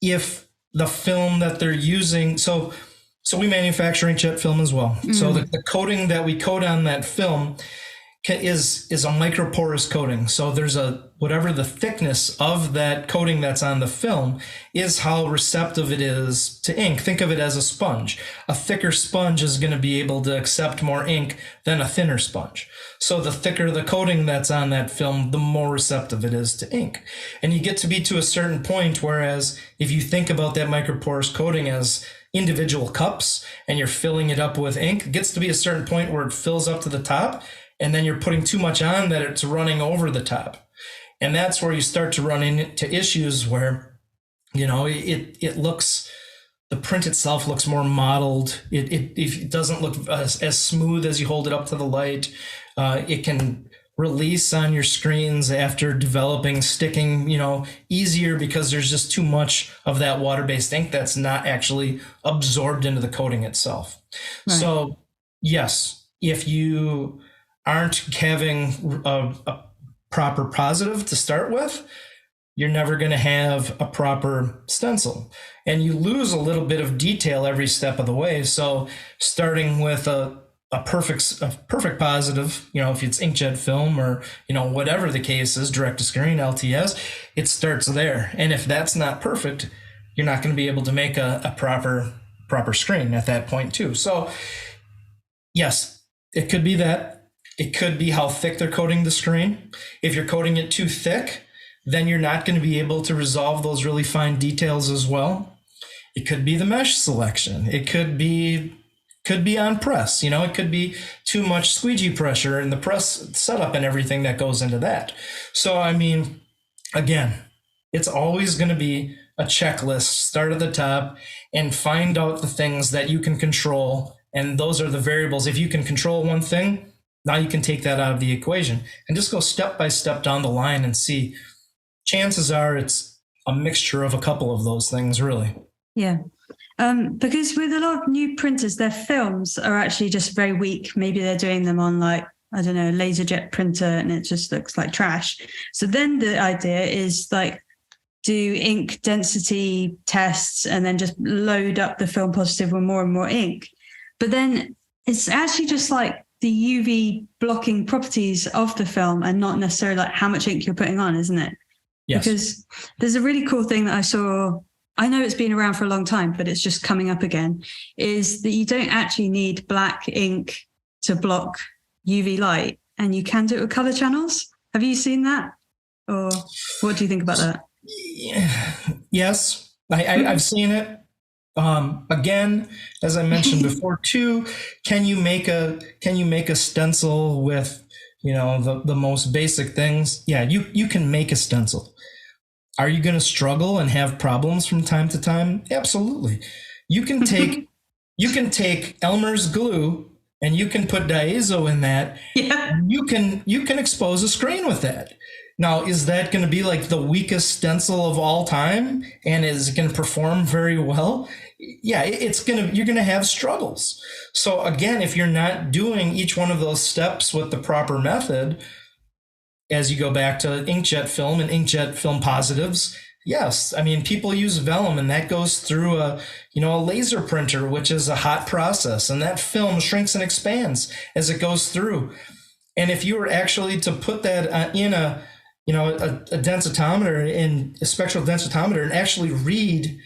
if the film that they're using. So we manufacture inkjet film as well. So the coating that we coat on that film, is a microporous coating. So there's whatever the thickness of that coating that's on the film is how receptive it is to ink. Think of it as a sponge. A thicker sponge is going to be able to accept more ink than a thinner sponge. So the thicker the coating that's on that film, the more receptive it is to ink. And you get to be to a certain point, whereas if you think about that microporous coating as individual cups and you're filling it up with ink, it gets to be a certain point where it fills up to the top, and then you're putting too much on that it's running over the top. And that's where you start to run into issues where, it looks, the print itself looks more mottled. It doesn't look as smooth as you hold it up to the light. It can release on your screens after developing, sticking, easier because there's just too much of that water-based ink that's not actually absorbed into the coating itself. Right. So yes, if you aren't having a proper positive to start with, you're never going to have a proper stencil, and you lose a little bit of detail every step of the way. So starting with a perfect positive, if it's inkjet film or, whatever the case is, direct to screen, LTS, it starts there. And if that's not perfect, you're not going to be able to make a proper screen at that point too. So yes, it could be that. It could be how thick they're coating the screen. If you're coating it too thick, then you're not going to be able to resolve those really fine details as well. It could be the mesh selection. It could be on press. It could be too much squeegee pressure in the press setup and everything that goes into that. So, again, it's always going to be a checklist. Start at the top and find out the things that you can control. And those are the variables. If you can control one thing, now you can take that out of the equation and just go step by step down the line and see. Chances are it's a mixture of a couple of those things, really. Yeah. Because with a lot of new printers, their films are actually just very weak. Maybe they're doing them on a laserjet printer and it just looks like trash. So then the idea is do ink density tests and then just load up the film positive with more and more ink. But then it's actually just the UV blocking properties of the film and not necessarily how much ink you're putting on, isn't it? Yes. Because there's a really cool thing that I saw. I know it's been around for a long time, but it's just coming up again, is that you don't actually need black ink to block UV light, and you can do it with color channels. Have you seen that? Or what do you think about that? Yes, I've seen it. Again, as I mentioned before too, can you make a stencil with, the most basic things? Yeah, you can make a stencil. Are you going to struggle and have problems from time to time? Absolutely. You can take Elmer's glue and you can put diazo in that. Yeah. You can expose a screen with that. Now, is that going to be the weakest stencil of all time? And is it going to perform very well? Yeah, you're going to have struggles. So again, if you're not doing each one of those steps with the proper method, as you go back to inkjet film and inkjet film positives, yes, people use vellum, and that goes through a laser printer, which is a hot process, and that film shrinks and expands as it goes through. And if you were actually to put that in a densitometer, in a spectral densitometer, and actually read,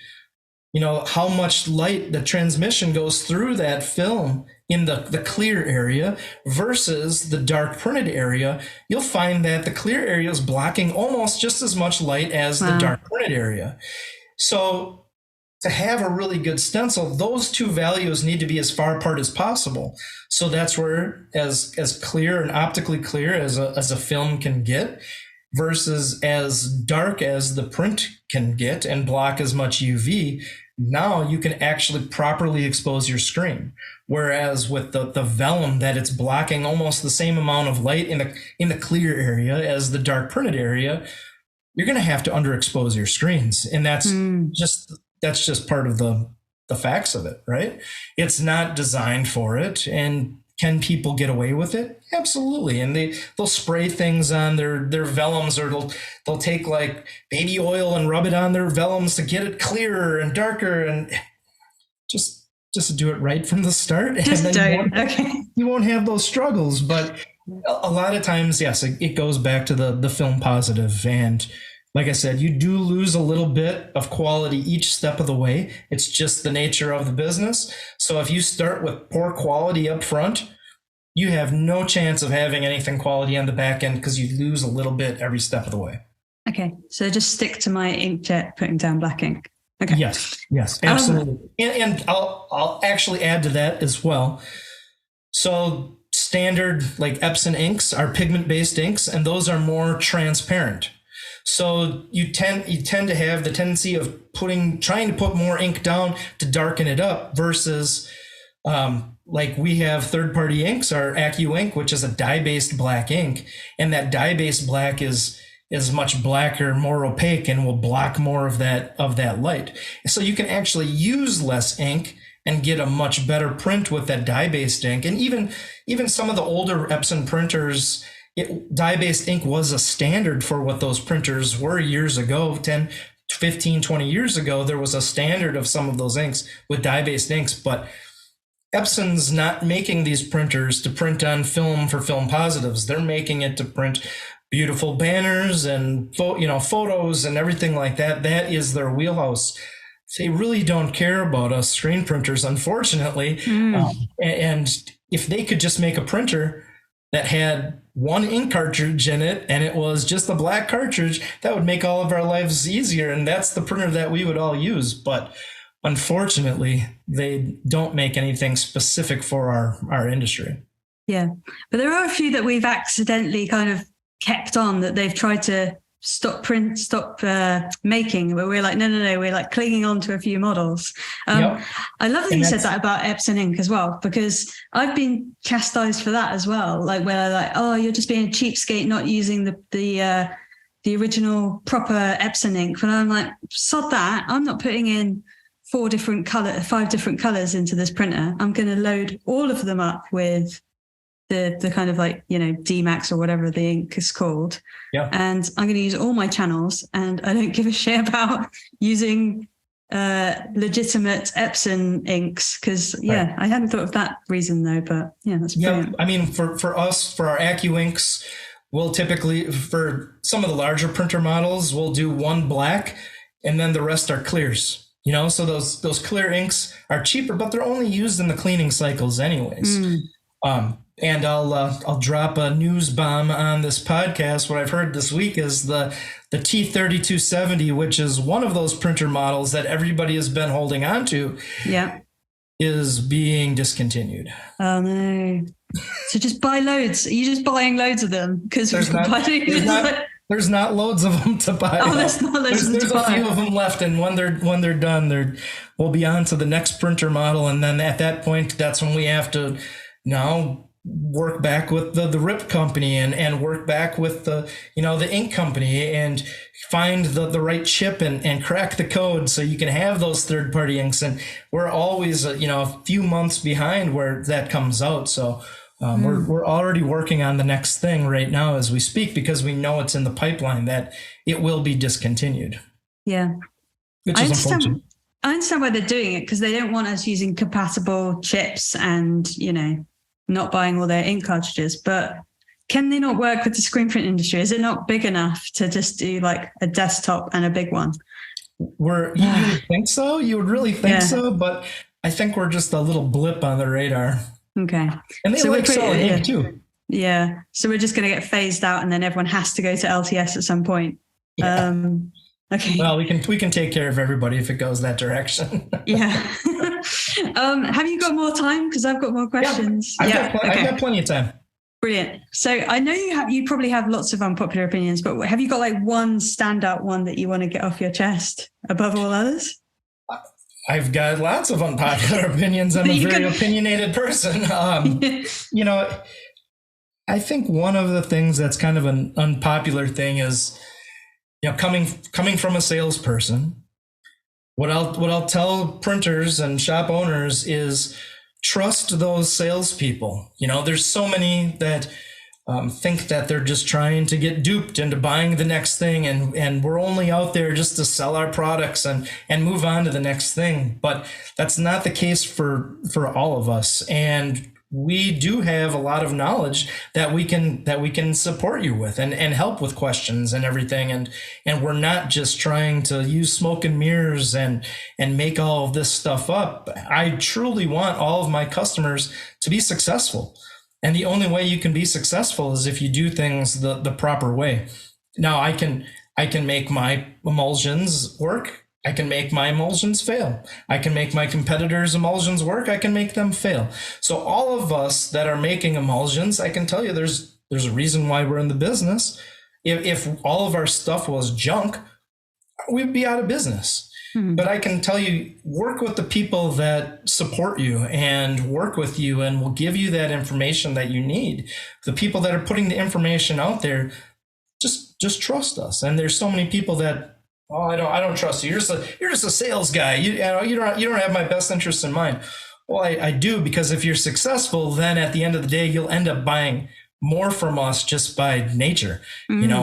how much light the transmission goes through that film in the clear area versus the dark printed area, you'll find that the clear area is blocking almost just as much light as the dark printed area. So to have a really good stencil, those two values need to be as far apart as possible. So that's where as clear and optically clear as a film can get, versus as dark as the print can get and block as much UV. Now you can actually properly expose your screen. Whereas with the vellum, that it's blocking almost the same amount of light in the clear area as the dark printed area, you're going to have to underexpose your screens. And that's just part of the facts of it, right? It's not designed for it. And can people get away with it? Absolutely. And they'll spray things on their vellums, or they'll take baby oil and rub it on their vellums to get it clearer and darker, and just do it right from the start. Just and then you won't have those struggles. But A lot of times, yes, it goes back to the film positive. And like I said, you do lose a little bit of quality each step of the way. It's just the nature of the business. So if you start with poor quality up front, you have no chance of having anything quality on the back end because you lose a little bit every step of the way. Okay, so just stick to my inkjet putting down black ink. Okay. Yes, absolutely. And I'll actually add to that as well. So standard like Epson inks are pigment-based inks, and those are more transparent. So you tend to have the tendency of trying to put more ink down to darken it up versus like we have third-party inks, our AccuInk, which is a dye-based black ink, and that dye-based black is much blacker, more opaque, and will block more of that light. So you can actually use less ink and get a much better print with that dye-based ink. And even some of the older Epson printers, dye-based ink was a standard for what those printers were years ago. 10, 15, 20 years ago, there was a standard of some of those inks with dye-based inks, but Epson's not making these printers to print on film for film positives. They're making it to print beautiful banners and photos and everything like that. That is their wheelhouse. They really don't care about us screen printers, unfortunately. And if they could just make a printer that had one ink cartridge in it and it was just a black cartridge, that would make all of our lives easier. And that's the printer that we would all use. But unfortunately, they don't make anything specific for our industry. Yeah. But there are a few that we've accidentally kind of kept on that they've tried to stop making, where we're like, no, we're like clinging on to a few models. I love that you said that about Epson ink as well, because I've been chastised for that as well. Like where they're like, oh, you're just being a cheapskate, not using the original proper Epson ink. And I'm like, sod that. I'm not putting in 5 different colors into this printer. I'm going to load all of them up with the kind of like, D-Max or whatever the ink is called. Yeah. And I'm going to use all my channels, and I don't give a shit about using legitimate Epson inks because, right. I hadn't thought of that reason though, but that's brilliant. I mean, for us, for our AccuInks, we'll typically, for some of the larger printer models, we'll do one black and then the rest are clears. So those clear inks are cheaper, but they're only used in the cleaning cycles anyways. And I'll drop a news bomb on this podcast. What I've heard this week is the T3270, which is one of those printer models that everybody has been holding on to, is being discontinued. Oh no! So just buy loads. Are you just buying loads of them? Because there's not loads of them to buy. Oh, there's not loads there's to buy. There's a few of them left, and when they're done, we'll be on to the next printer model, and then at that point, that's when we have to now work back with the RIP company and work back with the ink company and find the right chip and crack the code so you can have those third-party inks. And we're always a few months behind where that comes out. So we're already working on the next thing right now as we speak, because we know it's in the pipeline that it will be discontinued. Yeah. Which is unfortunate. I understand why they're doing it, because they don't want us using compatible chips and, not buying all their ink cartridges. But can they not work with the screen print industry? Is it not big enough to just do like a desktop and a big one? You would think so? You would really think so? But I think we're just a little blip on the radar. Okay. And they like solid ink too. Yeah. So we're just going to get phased out, and then everyone has to go to LTS at some point. Yeah. Okay. Well, we can take care of everybody if it goes that direction. Yeah. Have you got more time? Because I've got more questions. I've got plenty of time. Brilliant. So I know you probably have lots of unpopular opinions, but have you got like one standout one that you want to get off your chest above all others? I've got lots of unpopular opinions. I'm a very opinionated person. I think one of the things that's kind of an unpopular thing is, coming from a salesperson, what I'll tell printers and shop owners is trust those salespeople. There's so many that think that they're just trying to get duped into buying the next thing, and we're only out there just to sell our products and move on to the next thing. But that's not the case for all of us. And we do have a lot of knowledge that we can support you with and help with questions and everything. And we're not just trying to use smoke and mirrors and make all of this stuff up. I truly want all of my customers to be successful. And the only way you can be successful is if you do things the proper way. Now I can make my emulsions work. I can make my emulsions fail. I can make my competitors' emulsions work. I can make them fail. So all of us that are making emulsions, I can tell you there's a reason why we're in the business. If all of our stuff was junk, we'd be out of business. But I can tell you, work with the people that support you and work with you and will give you that information that you need. The people that are putting the information out there, just trust us. And there's so many people that, oh, I don't trust you. You're just a sales guy. You don't have my best interests in mind. Well, I do, because if you're successful, then at the end of the day, you'll end up buying more from us just by nature.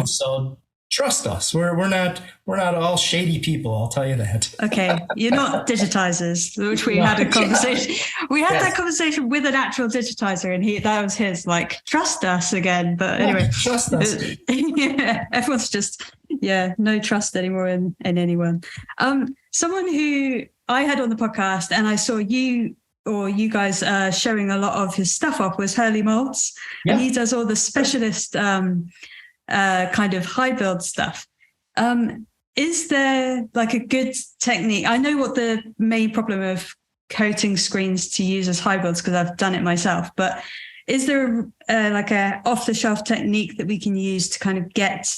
So trust us. We're not all shady people. I'll tell you that. Okay, you're not digitizers, which we had a conversation. We had that conversation with an actual digitizer, and that was his like, trust us again. But anyway, trust us. Yeah, everyone's just no trust anymore in anyone. Someone who I had on the podcast, and I saw you guys showing a lot of his stuff off, was Hurley Molds, and he does all the specialist kind of high build stuff. Is there like a good technique? I know what the main problem of coating screens to use as high builds, because I've done it myself, but is there like a off-the-shelf technique that we can use to kind of get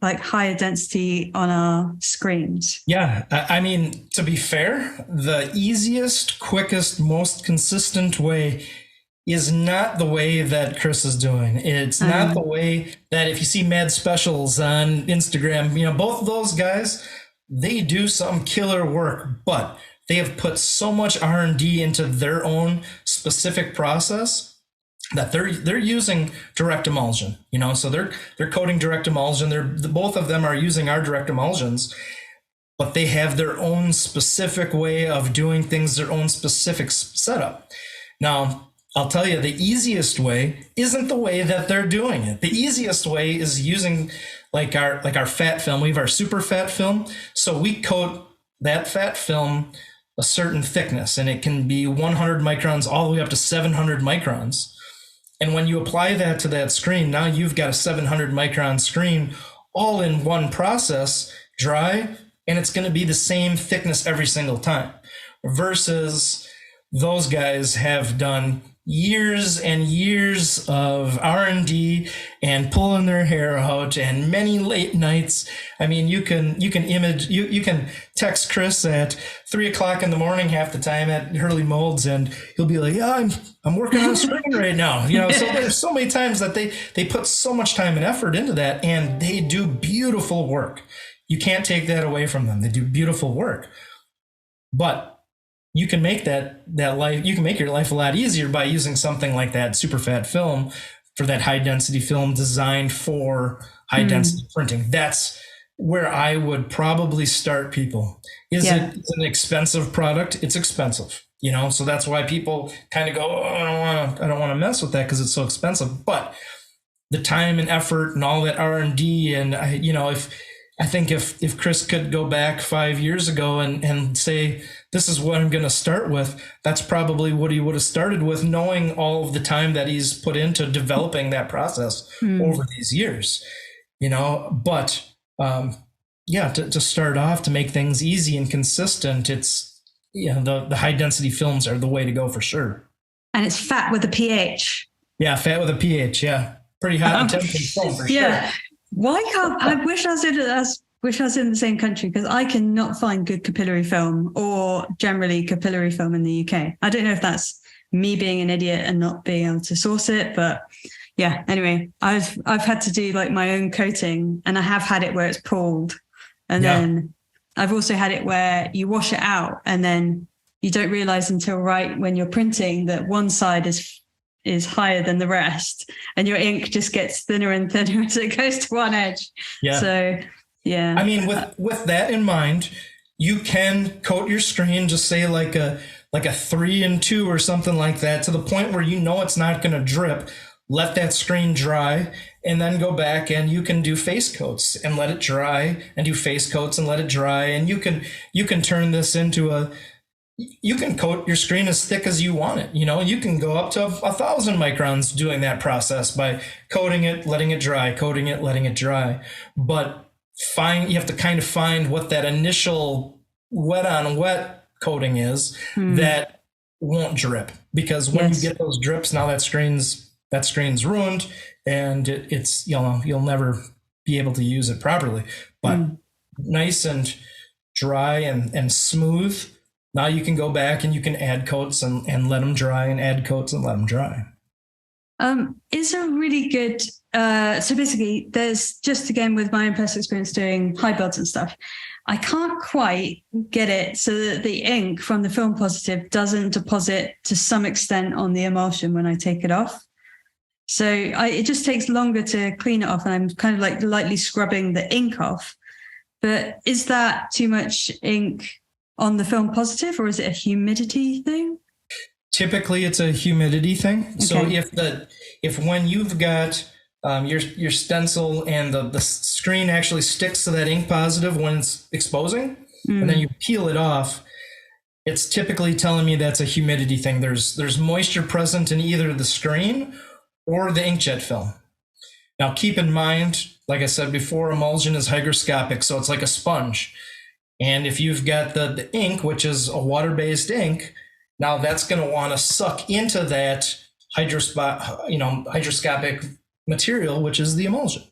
like higher density on our screens? Yeah, I mean, to be fair, the easiest, quickest, most consistent way is not the way that Chris is doing. It's not the way that, if you see Mad Specials on Instagram, both of those guys, they do some killer work, but they have put so much R&D into their own specific process that they're using direct emulsion, so they're coating direct emulsion. Both of them are using our direct emulsions, but they have their own specific way of doing things, their own specific setup. Now, I'll tell you, the easiest way isn't the way that they're doing it. The easiest way is using like our fat film. We have our super fat film. So we coat that fat film a certain thickness, and it can be 100 microns all the way up to 700 microns. And when you apply that to that screen, now you've got a 700 micron screen all in one process, dry, and it's going to be the same thickness every single time. Versus those guys have done years and years of R&D and pulling their hair out and many late nights. I mean, you can text Chris at 3:00 in the morning half the time at Hurley Molds, and he'll be like, "Yeah, I'm working on a screen right now." So there's so many times that they put so much time and effort into that, and they do beautiful work. You can't take that away from them. They do beautiful work, but you can make you can make your life a lot easier by using something like that super fat film, for that high density film designed for high density printing. That's where I would probably start people. It's an expensive product? It's expensive, so that's why people kind of go, "Oh, I don't want to mess with that because it's so expensive." But the time and effort and all that R&D, and I think if Chris could go back 5 years ago and say, this is what I'm going to start with, that's probably what he would have started with, knowing all of the time that he's put into developing that process over these years, But to start off, to make things easy and consistent, it's the high density films are the way to go for sure. And it's fat with a pH. Yeah, fat with a pH. Yeah, pretty hot and tempting film for sure. Why can't I wish I was in the same country, because I cannot find good capillary film, or generally capillary film, in the UK. I don't know if that's me being an idiot and not being able to source it, but anyway, I've had to do like my own coating, and I have had it where it's pooled, and then I've also had it where you wash it out and then you don't realize until right when you're printing that one side is higher than the rest, and your ink just gets thinner and thinner as it goes to one edge. So I mean, with that in mind, you can coat your screen, just say like like a 3-2 or something like that, to the point where you know it's not going to drip. Let that screen dry, and then go back and you can do face coats and let it dry, and do face coats and let it dry. And you can turn this into you can coat your screen as thick as you want it. You can go up to 1,000 microns doing that process by coating it, letting it dry, coating it, letting it dry. But you have to kind of find what that initial wet on wet coating is that won't drip, because when you get those drips, now that screen's ruined, and it's you'll never be able to use it properly. But nice and dry and smooth, now you can go back and you can add coats and let them dry, and add coats and let them dry. Is a really good so basically there's, just again with my own personal experience doing high builds and stuff, I can't quite get it so that the ink from the film positive doesn't deposit to some extent on the emulsion when I take it off. So it just takes longer to clean it off, and I'm kind of like lightly scrubbing the ink off. But is that too much ink on the film positive, or is it a humidity thing? Typically it's a humidity thing. Okay. So if when you've got your stencil and the screen actually sticks to that ink positive when it's exposing, and then you peel it off, it's typically telling me that's a humidity thing. There's moisture present in either the screen or the inkjet film. Now keep in mind, like I said before, emulsion is hygroscopic, so it's like a sponge. And if you've got the ink, which is a water-based ink, now that's going to want to suck into that hygroscopic material, which is the emulsion.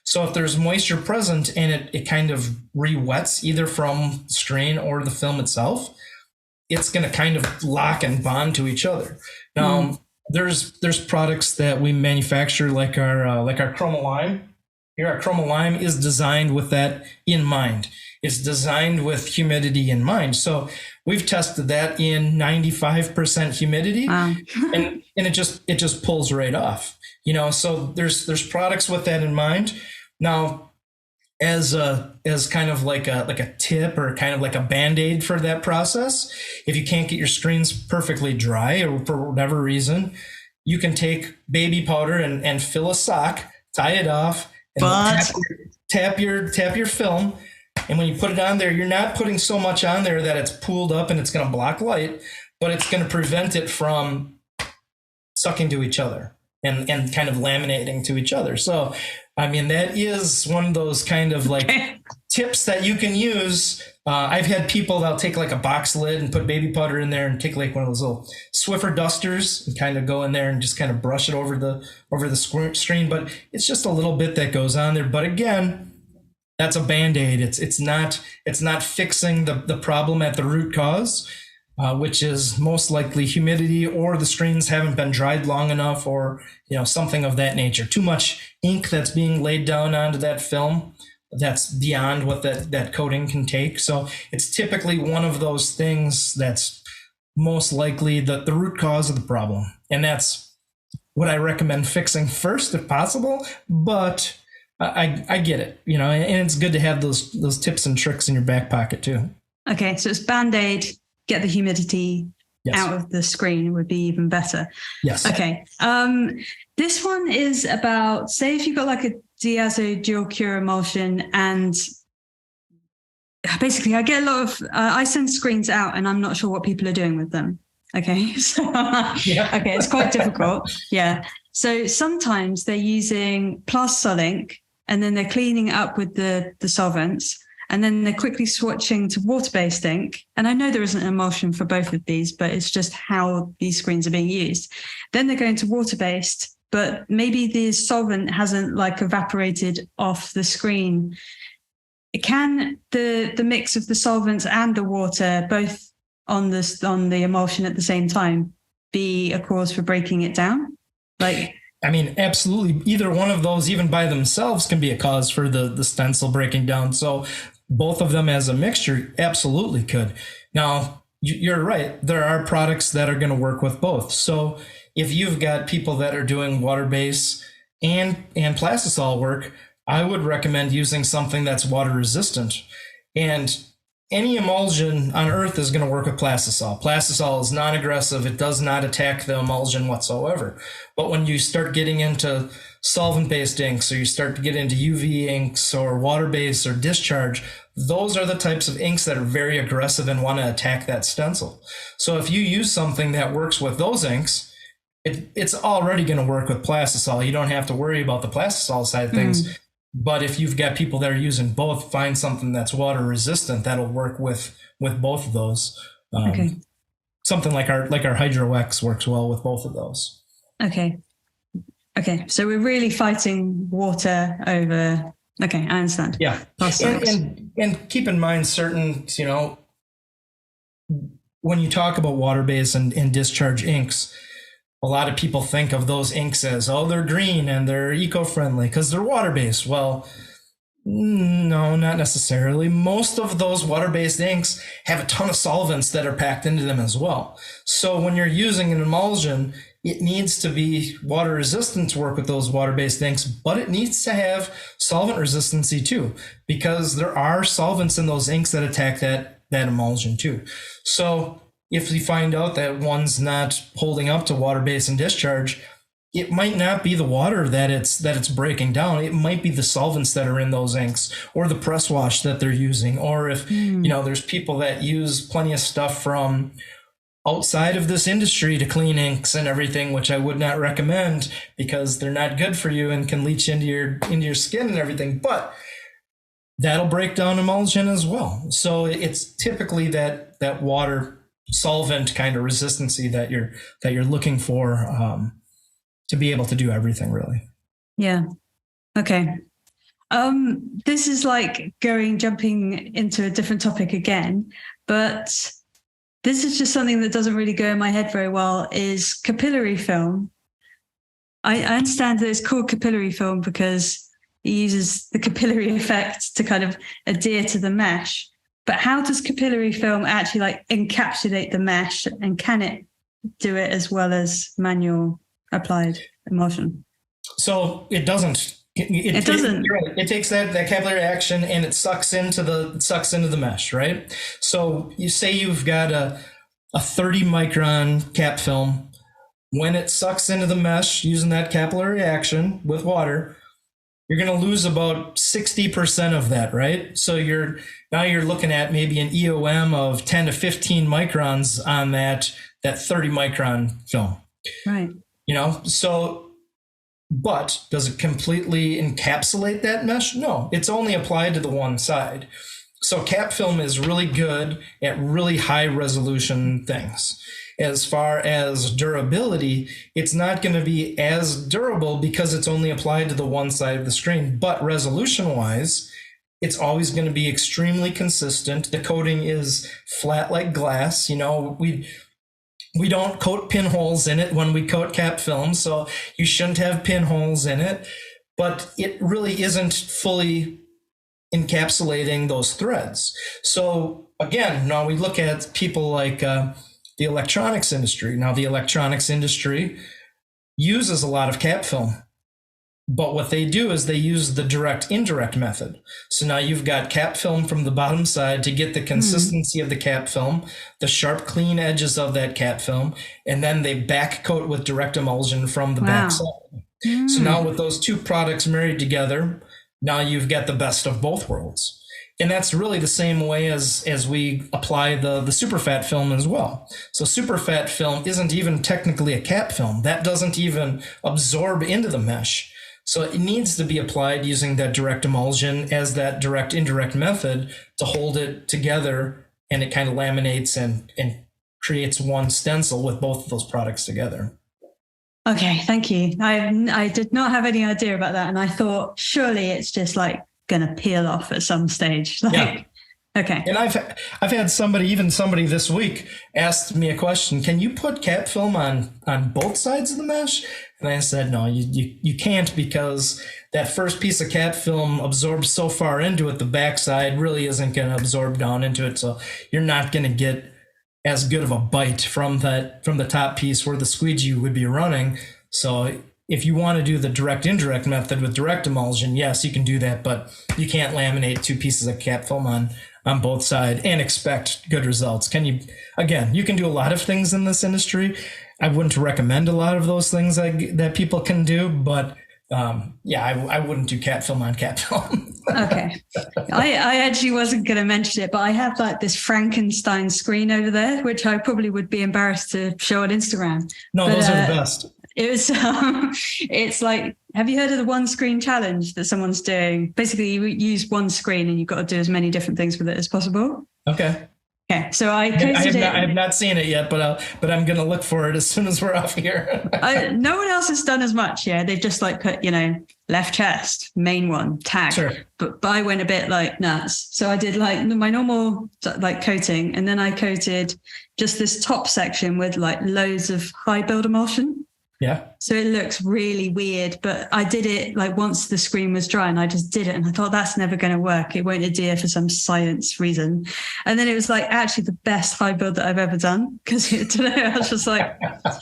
So if there's moisture present and it kind of re-wets either from screen or the film itself, it's going to kind of lock and bond to each other. Now, there's products that we manufacture, like our Chromaline. Here, our Chromaline is designed with that in mind. It's designed with humidity in mind. So we've tested that in 95% humidity, and it just pulls right off. So there's products with that in mind. Now, as kind of like a tip, or kind of like a Band-Aid for that process, if you can't get your screens perfectly dry, or for whatever reason, you can take baby powder and fill a sock, tie it off, and tap your film. And when you put it on there, you're not putting so much on there that it's pooled up and it's going to block light, but it's going to prevent it from sucking to each other and kind of laminating to each other. So, I mean, that is one of those kind of like tips that you can use. I've had people that'll take like a box lid and put baby powder in there and take like one of those little Swiffer dusters and kind of go in there and just kind of brush it over the screen. But it's just a little bit that goes on there. But again, that's a Band-Aid. It's not fixing the problem at the root cause, which is most likely humidity, or the screens haven't been dried long enough, or something of that nature. Too much ink that's being laid down onto that film that's beyond what that coating can take. So it's typically one of those things that's most likely the root cause of the problem, and that's what I recommend fixing first if possible. But I get it, and it's good to have those tips and tricks in your back pocket too. Okay, so it's Band-Aid, get the humidity out of the screen would be even better. Yes. Okay. This one is about, say if you've got like a Diazo dual cure emulsion, and basically I get a lot of, I send screens out and I'm not sure what people are doing with them. Okay. So, okay, it's quite difficult. Yeah. So sometimes they're using Plastisol ink, and then they're cleaning it up with the solvents, and then they're quickly switching to water-based ink. And I know there isn't an emulsion for both of these, but it's just how these screens are being used. Then they're going to water-based, but maybe the solvent hasn't like evaporated off the screen. Can the mix of the solvents and the water, both on the emulsion at the same time, be a cause for breaking it down? I mean, absolutely. Either one of those, even by themselves, can be a cause for the stencil breaking down. So both of them as a mixture absolutely could. Now, you're right. There are products that are going to work with both. So if you've got people that are doing water-based and Plastisol work, I would recommend using something that's water resistant. And any emulsion on Earth is going to work with plastisol. Plastisol is non-aggressive. It does not attack the emulsion whatsoever. But when you start getting into solvent-based inks, or you start to get into UV inks or water-based or discharge, those are the types of inks that are very aggressive and want to attack that stencil. So if you use something that works with those inks, it's already going to work with plastisol. You don't have to worry about the plastisol side of things. But if you've got people that are using both, find something that's water resistant that'll work with both of those. Okay. Something like our Hydro X works well with both of those. Okay. So we're really fighting water over. Okay, I understand. Yeah, and keep in mind certain, when you talk about water-based and discharge inks, a lot of people think of those inks as, oh, they're green and they're eco-friendly because they're water-based. Well, no, not necessarily. Most of those water-based inks have a ton of solvents that are packed into them as well. So when you're using an emulsion, it needs to be water resistant to work with those water-based inks, but it needs to have solvent resistancy too, because there are solvents in those inks that attack that emulsion too. So if we find out that one's not holding up to water-based and discharge, it might not be the water that it's breaking down. It might be the solvents that are in those inks, or the press wash that they're using, or if there's people that use plenty of stuff from outside of this industry to clean inks and everything, which I would not recommend because they're not good for you and can leach into your skin and everything. But that'll break down emulsion as well. So it's typically that water solvent kind of resistancy that you're looking for to be able to do everything, really. Yeah. Okay. This is like jumping into a different topic again, but this is just something that doesn't really go in my head very well, is capillary film. I understand that it's called capillary film because it uses the capillary effect to kind of adhere to the mesh. But how does capillary film actually encapsulate the mesh, and can it do it as well as manual applied emulsion? So it doesn't. It doesn't. It takes that capillary action and it sucks into the mesh, right? So you say you've got a 30 micron cap film. When it sucks into the mesh using that capillary action with water, you're going to lose about 60% of that, right? So you're looking at maybe an EOM of 10 to 15 microns on that 30 micron film. Right. But does it completely encapsulate that mesh? No, it's only applied to the one side. So cap film is really good at really high resolution things. As far as durability, it's not going to be as durable because it's only applied to the one side of the screen. But resolution wise, it's always going to be extremely consistent. The coating is flat like glass. We don't coat pinholes in it when we coat cap film, so you shouldn't have pinholes in it, but it really isn't fully encapsulating those threads. So again, now we look at people like the electronics industry. Now the electronics industry uses a lot of cap film, but what they do is they use the direct indirect method. So now you've got cap film from the bottom side to get the consistency of the cap film, the sharp, clean edges of that cap film, and then they back coat with direct emulsion from the back side. So now with those two products married together, now you've got the best of both worlds. And that's really the same way as we apply the super fat film as well. So super fat film isn't even technically a cap film. That doesn't even absorb into the mesh. So it needs to be applied using that direct emulsion as that direct indirect method to hold it together, and it kind of laminates and creates one stencil with both of those products together. Okay, thank you. I did not have any idea about that, and I thought surely it's just gonna peel off at some stage. Yeah. Okay. And I've had somebody this week asked me a question. Can you put cap film on both sides of the mesh? And I said, no, you can't, because that first piece of cap film absorbs so far into it, the backside really isn't going to absorb down into it. So you're not going to get as good of a bite from the top piece where the squeegee would be running. So if you want to do the direct indirect method with direct emulsion, yes, you can do that, but you can't laminate 2 pieces of cap film on both sides and expect good results. Can you? Again, you can do a lot of things in this industry. I wouldn't recommend a lot of those things that people can do, but I wouldn't do cat film on cat film. Okay. I actually wasn't going to mention it, but I have like this Frankenstein screen over there, which I probably would be embarrassed to show on Instagram. No, those are the best. It was, it's like, have you heard of the one screen challenge that someone's doing? Basically, you use one screen and you've got to do as many different things with it as possible. Okay. Okay, so I have not seen it yet, but I'm going to look for it as soon as we're off here. No one else has done as much. Yeah, they've just like put, left chest, main one, tag. Sure. But I went a bit like nuts. So I did like my normal like coating, and then I coated just this top section with like loads of high build emulsion. Yeah. So it looks really weird, but I did it like once the screen was dry, and I just did it. And I thought that's never going to work. It won't adhere for some science reason. And then it was like actually the best high build that I've ever done. Because today I was just like,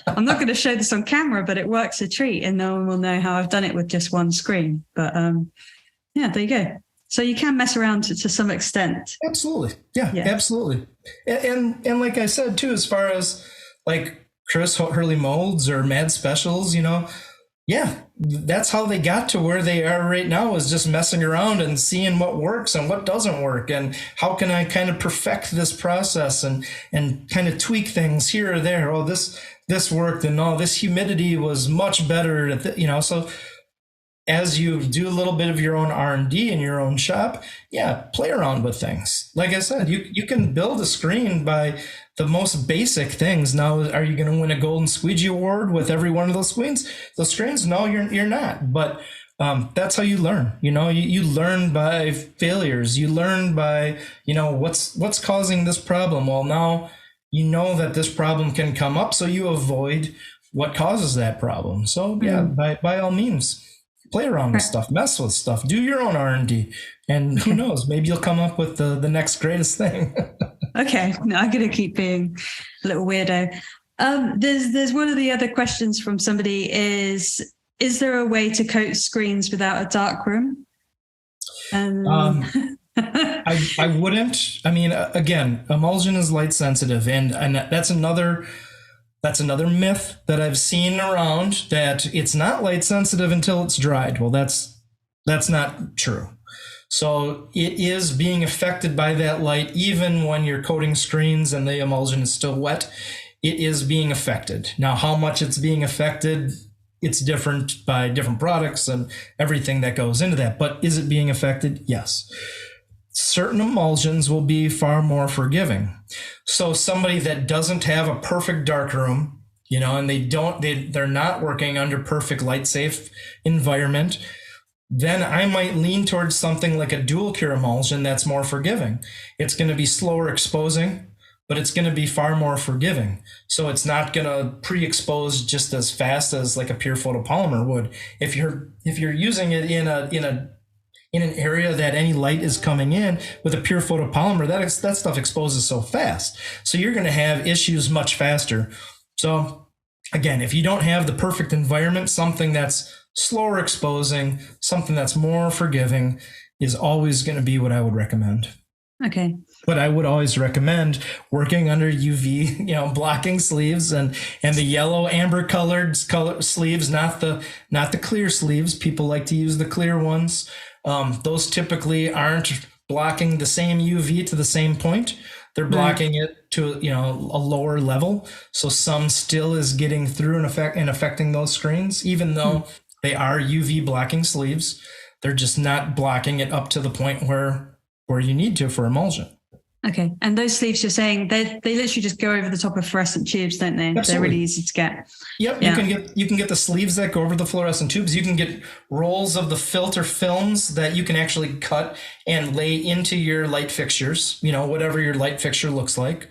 I'm not going to show this on camera, but it works a treat. And no one will know how I've done it with just one screen. But there you go. So you can mess around to some extent. Absolutely. Yeah. Absolutely. And like I said, too, as far as like Chris Hurley molds or Mad Specials, that's how they got to where they are right now, is just messing around and seeing what works and what doesn't work, and how can I kind of perfect this process and kind of tweak things here or there. Oh, this worked, and this humidity was much better at so as you do a little bit of your own R&D in your own shop, play around with things. Like I said, you can build a screen by the most basic things. Now, are you going to win a golden Squeegee award with every one of those screens? No, you're not. But that's how you learn. You learn by failures. You learn by what's causing this problem. Well, now you know that this problem can come up, so you avoid what causes that problem. So by all means, play around with stuff, mess with stuff, do your own R&D, and who knows, maybe you'll come up with the next greatest thing. Okay, no, I'm going to keep being a little weirdo. There's one of the other questions from somebody is there a way to coat screens without a darkroom? I wouldn't. I mean, again, emulsion is light sensitive, and that's another myth that I've seen around, that it's not light sensitive until it's dried. Well, that's not true. So it is being affected by that light, even when you're coating screens and the emulsion is still wet. It is being affected. Now, how much it's being affected, it's different by different products and everything that goes into that. But is it being affected? Yes. Certain emulsions will be far more forgiving. So somebody that doesn't have a perfect darkroom, and they're not working under perfect light safe environment, then I might lean towards something like a dual cure emulsion that's more forgiving. It's going to be slower exposing, but it's going to be far more forgiving. So it's not going to pre-expose just as fast as like a pure photopolymer would. If you're using it in an area that any light is coming in with a pure photopolymer, that stuff exposes so fast. So you're going to have issues much faster. So again, if you don't have the perfect environment, something that's slower exposing, something that's more forgiving is always going to be what I would recommend. Okay. But I would always recommend working under UV, blocking sleeves and the yellow amber colored sleeves, not the clear sleeves. People like to use the clear ones. Those typically aren't blocking the same UV to the same point. They're blocking it to a lower level. So some still is getting through and affecting those screens, even though they are UV blocking sleeves. They're just not blocking it up to the point where you need to for emulsion. Okay. And those sleeves, you're saying they literally just go over the top of fluorescent tubes, don't they? Absolutely. They're really easy to get. Yep. Yeah. You can get the sleeves that go over the fluorescent tubes. You can get rolls of the filter films that you can actually cut and lay into your light fixtures, whatever your light fixture looks like.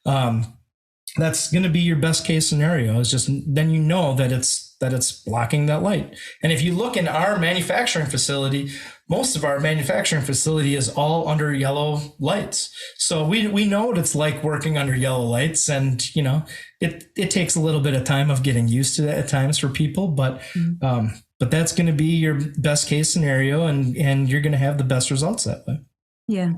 That's going to be your best case scenario. It's just then that it's it's blocking that light. And if you look in our manufacturing facility, most of our manufacturing facility is all under yellow lights. So we know what it's like working under yellow lights, and it takes a little bit of time of getting used to that at times for people, but that's going to be your best case scenario, and you're going to have the best results that way. Yeah.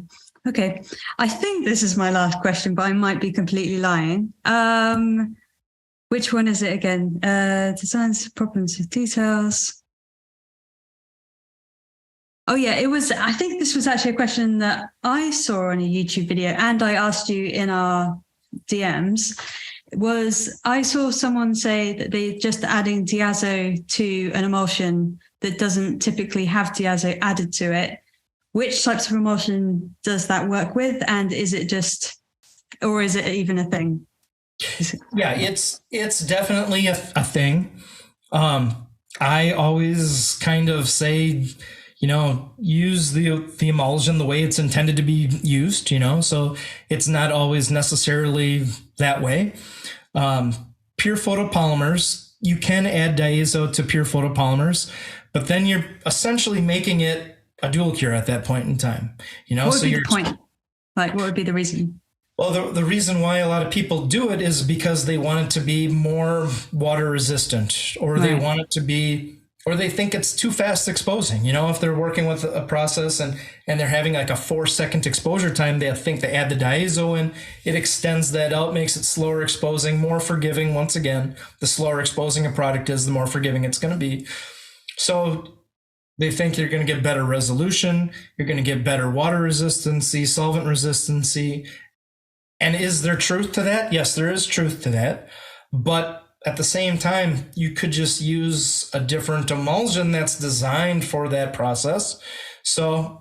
Okay. I think this is my last question, but I might be completely lying. Which one is it again? Designs, problems with details. Oh yeah, I think this was actually a question that I saw on a YouTube video, and I asked you in our DMs. I saw someone say that they're just adding diazo to an emulsion that doesn't typically have diazo added to it. Which types of emulsion does that work with? And is it or is it even a thing? Yeah, it's definitely a thing. I always kind of say, use the emulsion the way it's intended to be used, so it's not always necessarily that way. Pure photopolymers, you can add diazo to pure photopolymers, but then you're essentially making it a dual cure at that point in time. What would be the point? Like, what would be the reason? Well, the reason why a lot of people do it is because they want it to be more water resistant, or they want it to be, or they think it's too fast exposing. If they're working with a process and they're having like a 4-second exposure time, they think they add the diazo in, it extends that out, makes it slower exposing, more forgiving. Once again, the slower exposing a product is, the more forgiving it's going to be. So they think you're going to get better resolution, you're going to get better water resistancy, solvent resistancy. And is there truth to that? Yes, there is truth to that. But at the same time, you could just use a different emulsion that's designed for that process. So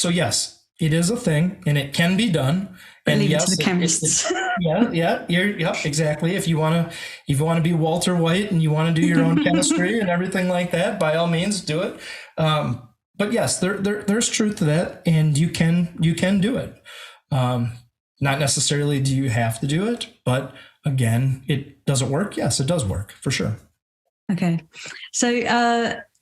yes, it is a thing, and it can be done. And leave yes, it to the chemists. Yeah, exactly. If you want to be Walter White and you want to do your own chemistry and everything like that, by all means, do it. But yes, there's truth to that, and you can do it. Not necessarily do you have to do it, but again, does it work? Yes, it does work for sure. Okay. So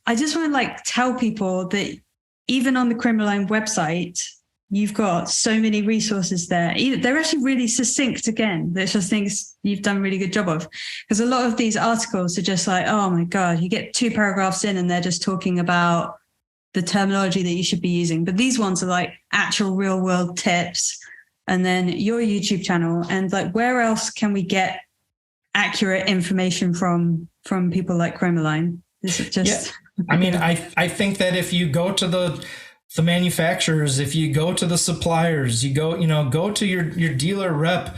I just want to tell people that even on the Chromaline website, you've got so many resources there. They're actually really succinct again, which I think you've done a really good job of. Because a lot of these articles are just like, oh my God, you get 2 paragraphs in and they're just talking about the terminology that you should be using. But these ones are like actual real world tips. And then your YouTube channel, and where else can we get accurate information from people like Chromaline? Is it just? Yeah. I mean, I think that if you go to the manufacturers, if you go to the suppliers, you go to your dealer rep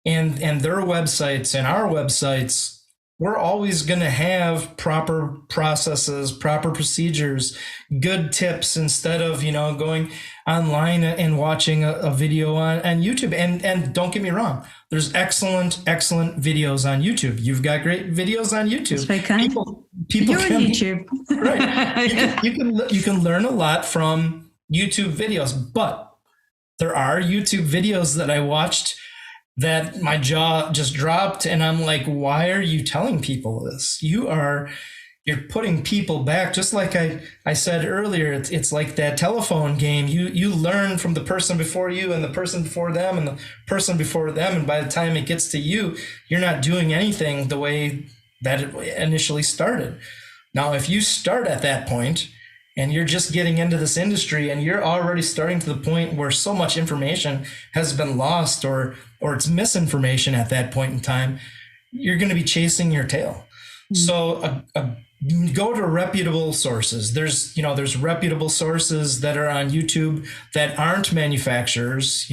and their websites and our websites, we're always going to have proper processes, proper procedures, good tips, instead of, going online and watching a video on YouTube. And don't get me wrong, there's excellent videos on YouTube. You've got great videos on YouTube. People You're on YouTube. Right. You can learn a lot from YouTube videos, but there are YouTube videos that I watched that my jaw just dropped, and I'm like, why are you telling people this? You're putting people back, just like I said earlier. It's like that telephone game. You learn from the person before you and the person before them and the person before them, and by the time it gets to you, you're not doing anything the way that it initially started. Now, if you start at that point and you're just getting into this industry and you're already starting to the point where so much information has been lost or it's misinformation at that point in time, you're going to be chasing your tail. Mm-hmm. So go to reputable sources. There's reputable sources that are on YouTube that aren't manufacturers.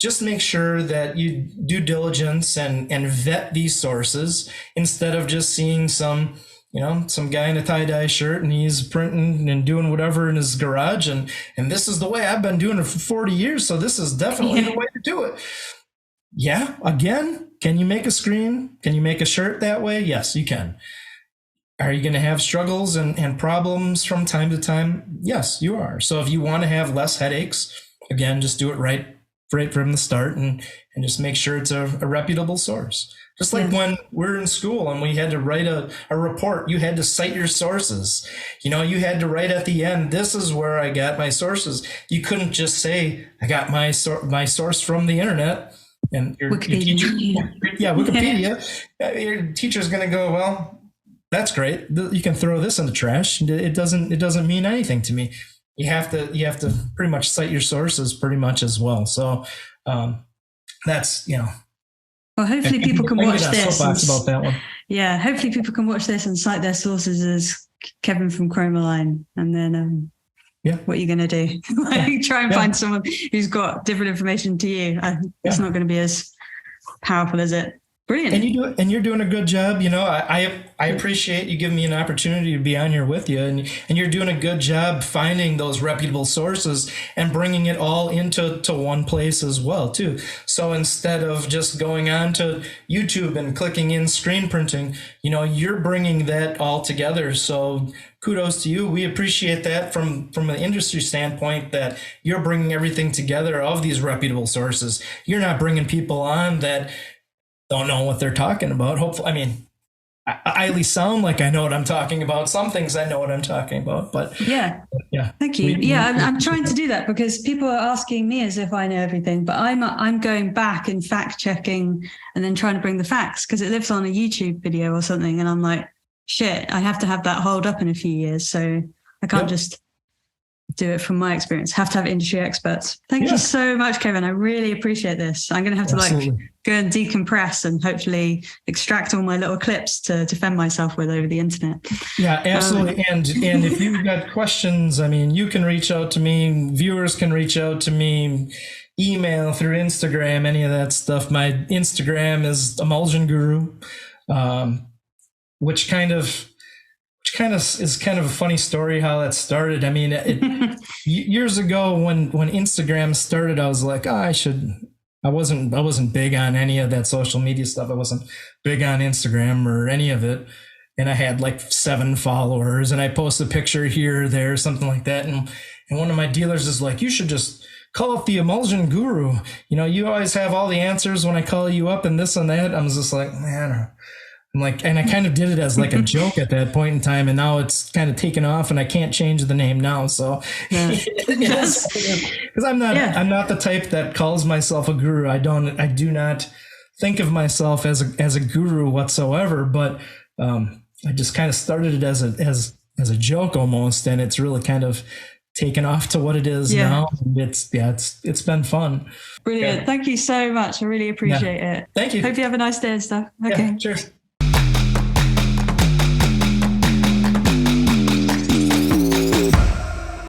Just make sure that you do diligence and vet these sources, instead of just seeing some guy in a tie-dye shirt and he's printing and doing whatever in his garage. And this is the way I've been doing it for 40 years. So this is definitely the way to do it. Yeah. Again, can you make a screen? Can you make a shirt that way? Yes, you can. Are you going to have struggles and problems from time to time? Yes, you are. So if you want to have less headaches, again, just do it right from the start and just make sure it's a reputable source. Just like when we're in school and we had to write a report, you had to cite your sources. You know, you had to write at the end, this is where I got my sources. You couldn't just say, I got my source from the internet. And your teacher, Wikipedia. Your teacher's going to go, well, that's great. You can throw this in the trash. It doesn't mean anything to me. You have to pretty much cite your sources pretty much as well. So that's, you know. Well, hopefully people can watch this. About that one. Yeah, hopefully people can watch this and cite their sources as Kevin from Chromaline, and then what are you going to do? Try and find someone who's got different information to you. It's not going to be as powerful as it. Brilliant. And you're doing a good job. You know, I appreciate you giving me an opportunity to be on here with you, and you're doing a good job finding those reputable sources and bringing it all into one place as well too. So instead of just going on to YouTube and clicking in screen printing, you know, you're bringing that all together. So kudos to you. We appreciate that from an industry standpoint, that you're bringing everything together of these reputable sources. You're not bringing people on that don't know what they're talking about. Hopefully, I mean, I at least sound like I know what I'm talking about. Some things I know what I'm talking about, but thank you. I'm trying to do that because people are asking me as if I know everything, but I'm going back and fact checking and then trying to bring the facts because it lives on a YouTube video or something, and I'm like, shit, I have to have that hold up in a few years, so I can't just do it from my experience. Have to have industry experts. Thank you so much, Kevin. I really appreciate this. I'm going to have to go and decompress and hopefully extract all my little clips to defend myself with over the internet. Yeah, absolutely. And if you've got questions, I mean, you can reach out to me. Viewers can reach out to me. Email, through Instagram, any of that stuff. My Instagram is Emulsion Guru, which kind of is kind of a funny story how that started. I mean, years ago when Instagram started, I was like, I wasn't big on any of that social media stuff. I wasn't big on Instagram or any of it. And I had like 7 followers, and I post a picture here or there, something like that. And one of my dealers is like, you should just call it the Emulsion Guru. You know, you always have all the answers when I call you up and this and that. I was just like, man, I'm like, and I kind of did it as like a joke at that point in time, and now it's kind of taken off, and I can't change the name now. So, because I'm not the type that calls myself a guru. I do not think of myself as a guru whatsoever. But I just kind of started it as a joke almost, and it's really kind of taken off to what it is now. It's been fun. Brilliant. Thank you so much. I really appreciate it. Thank you. Hope you have a nice day and stuff. Okay. Cheers.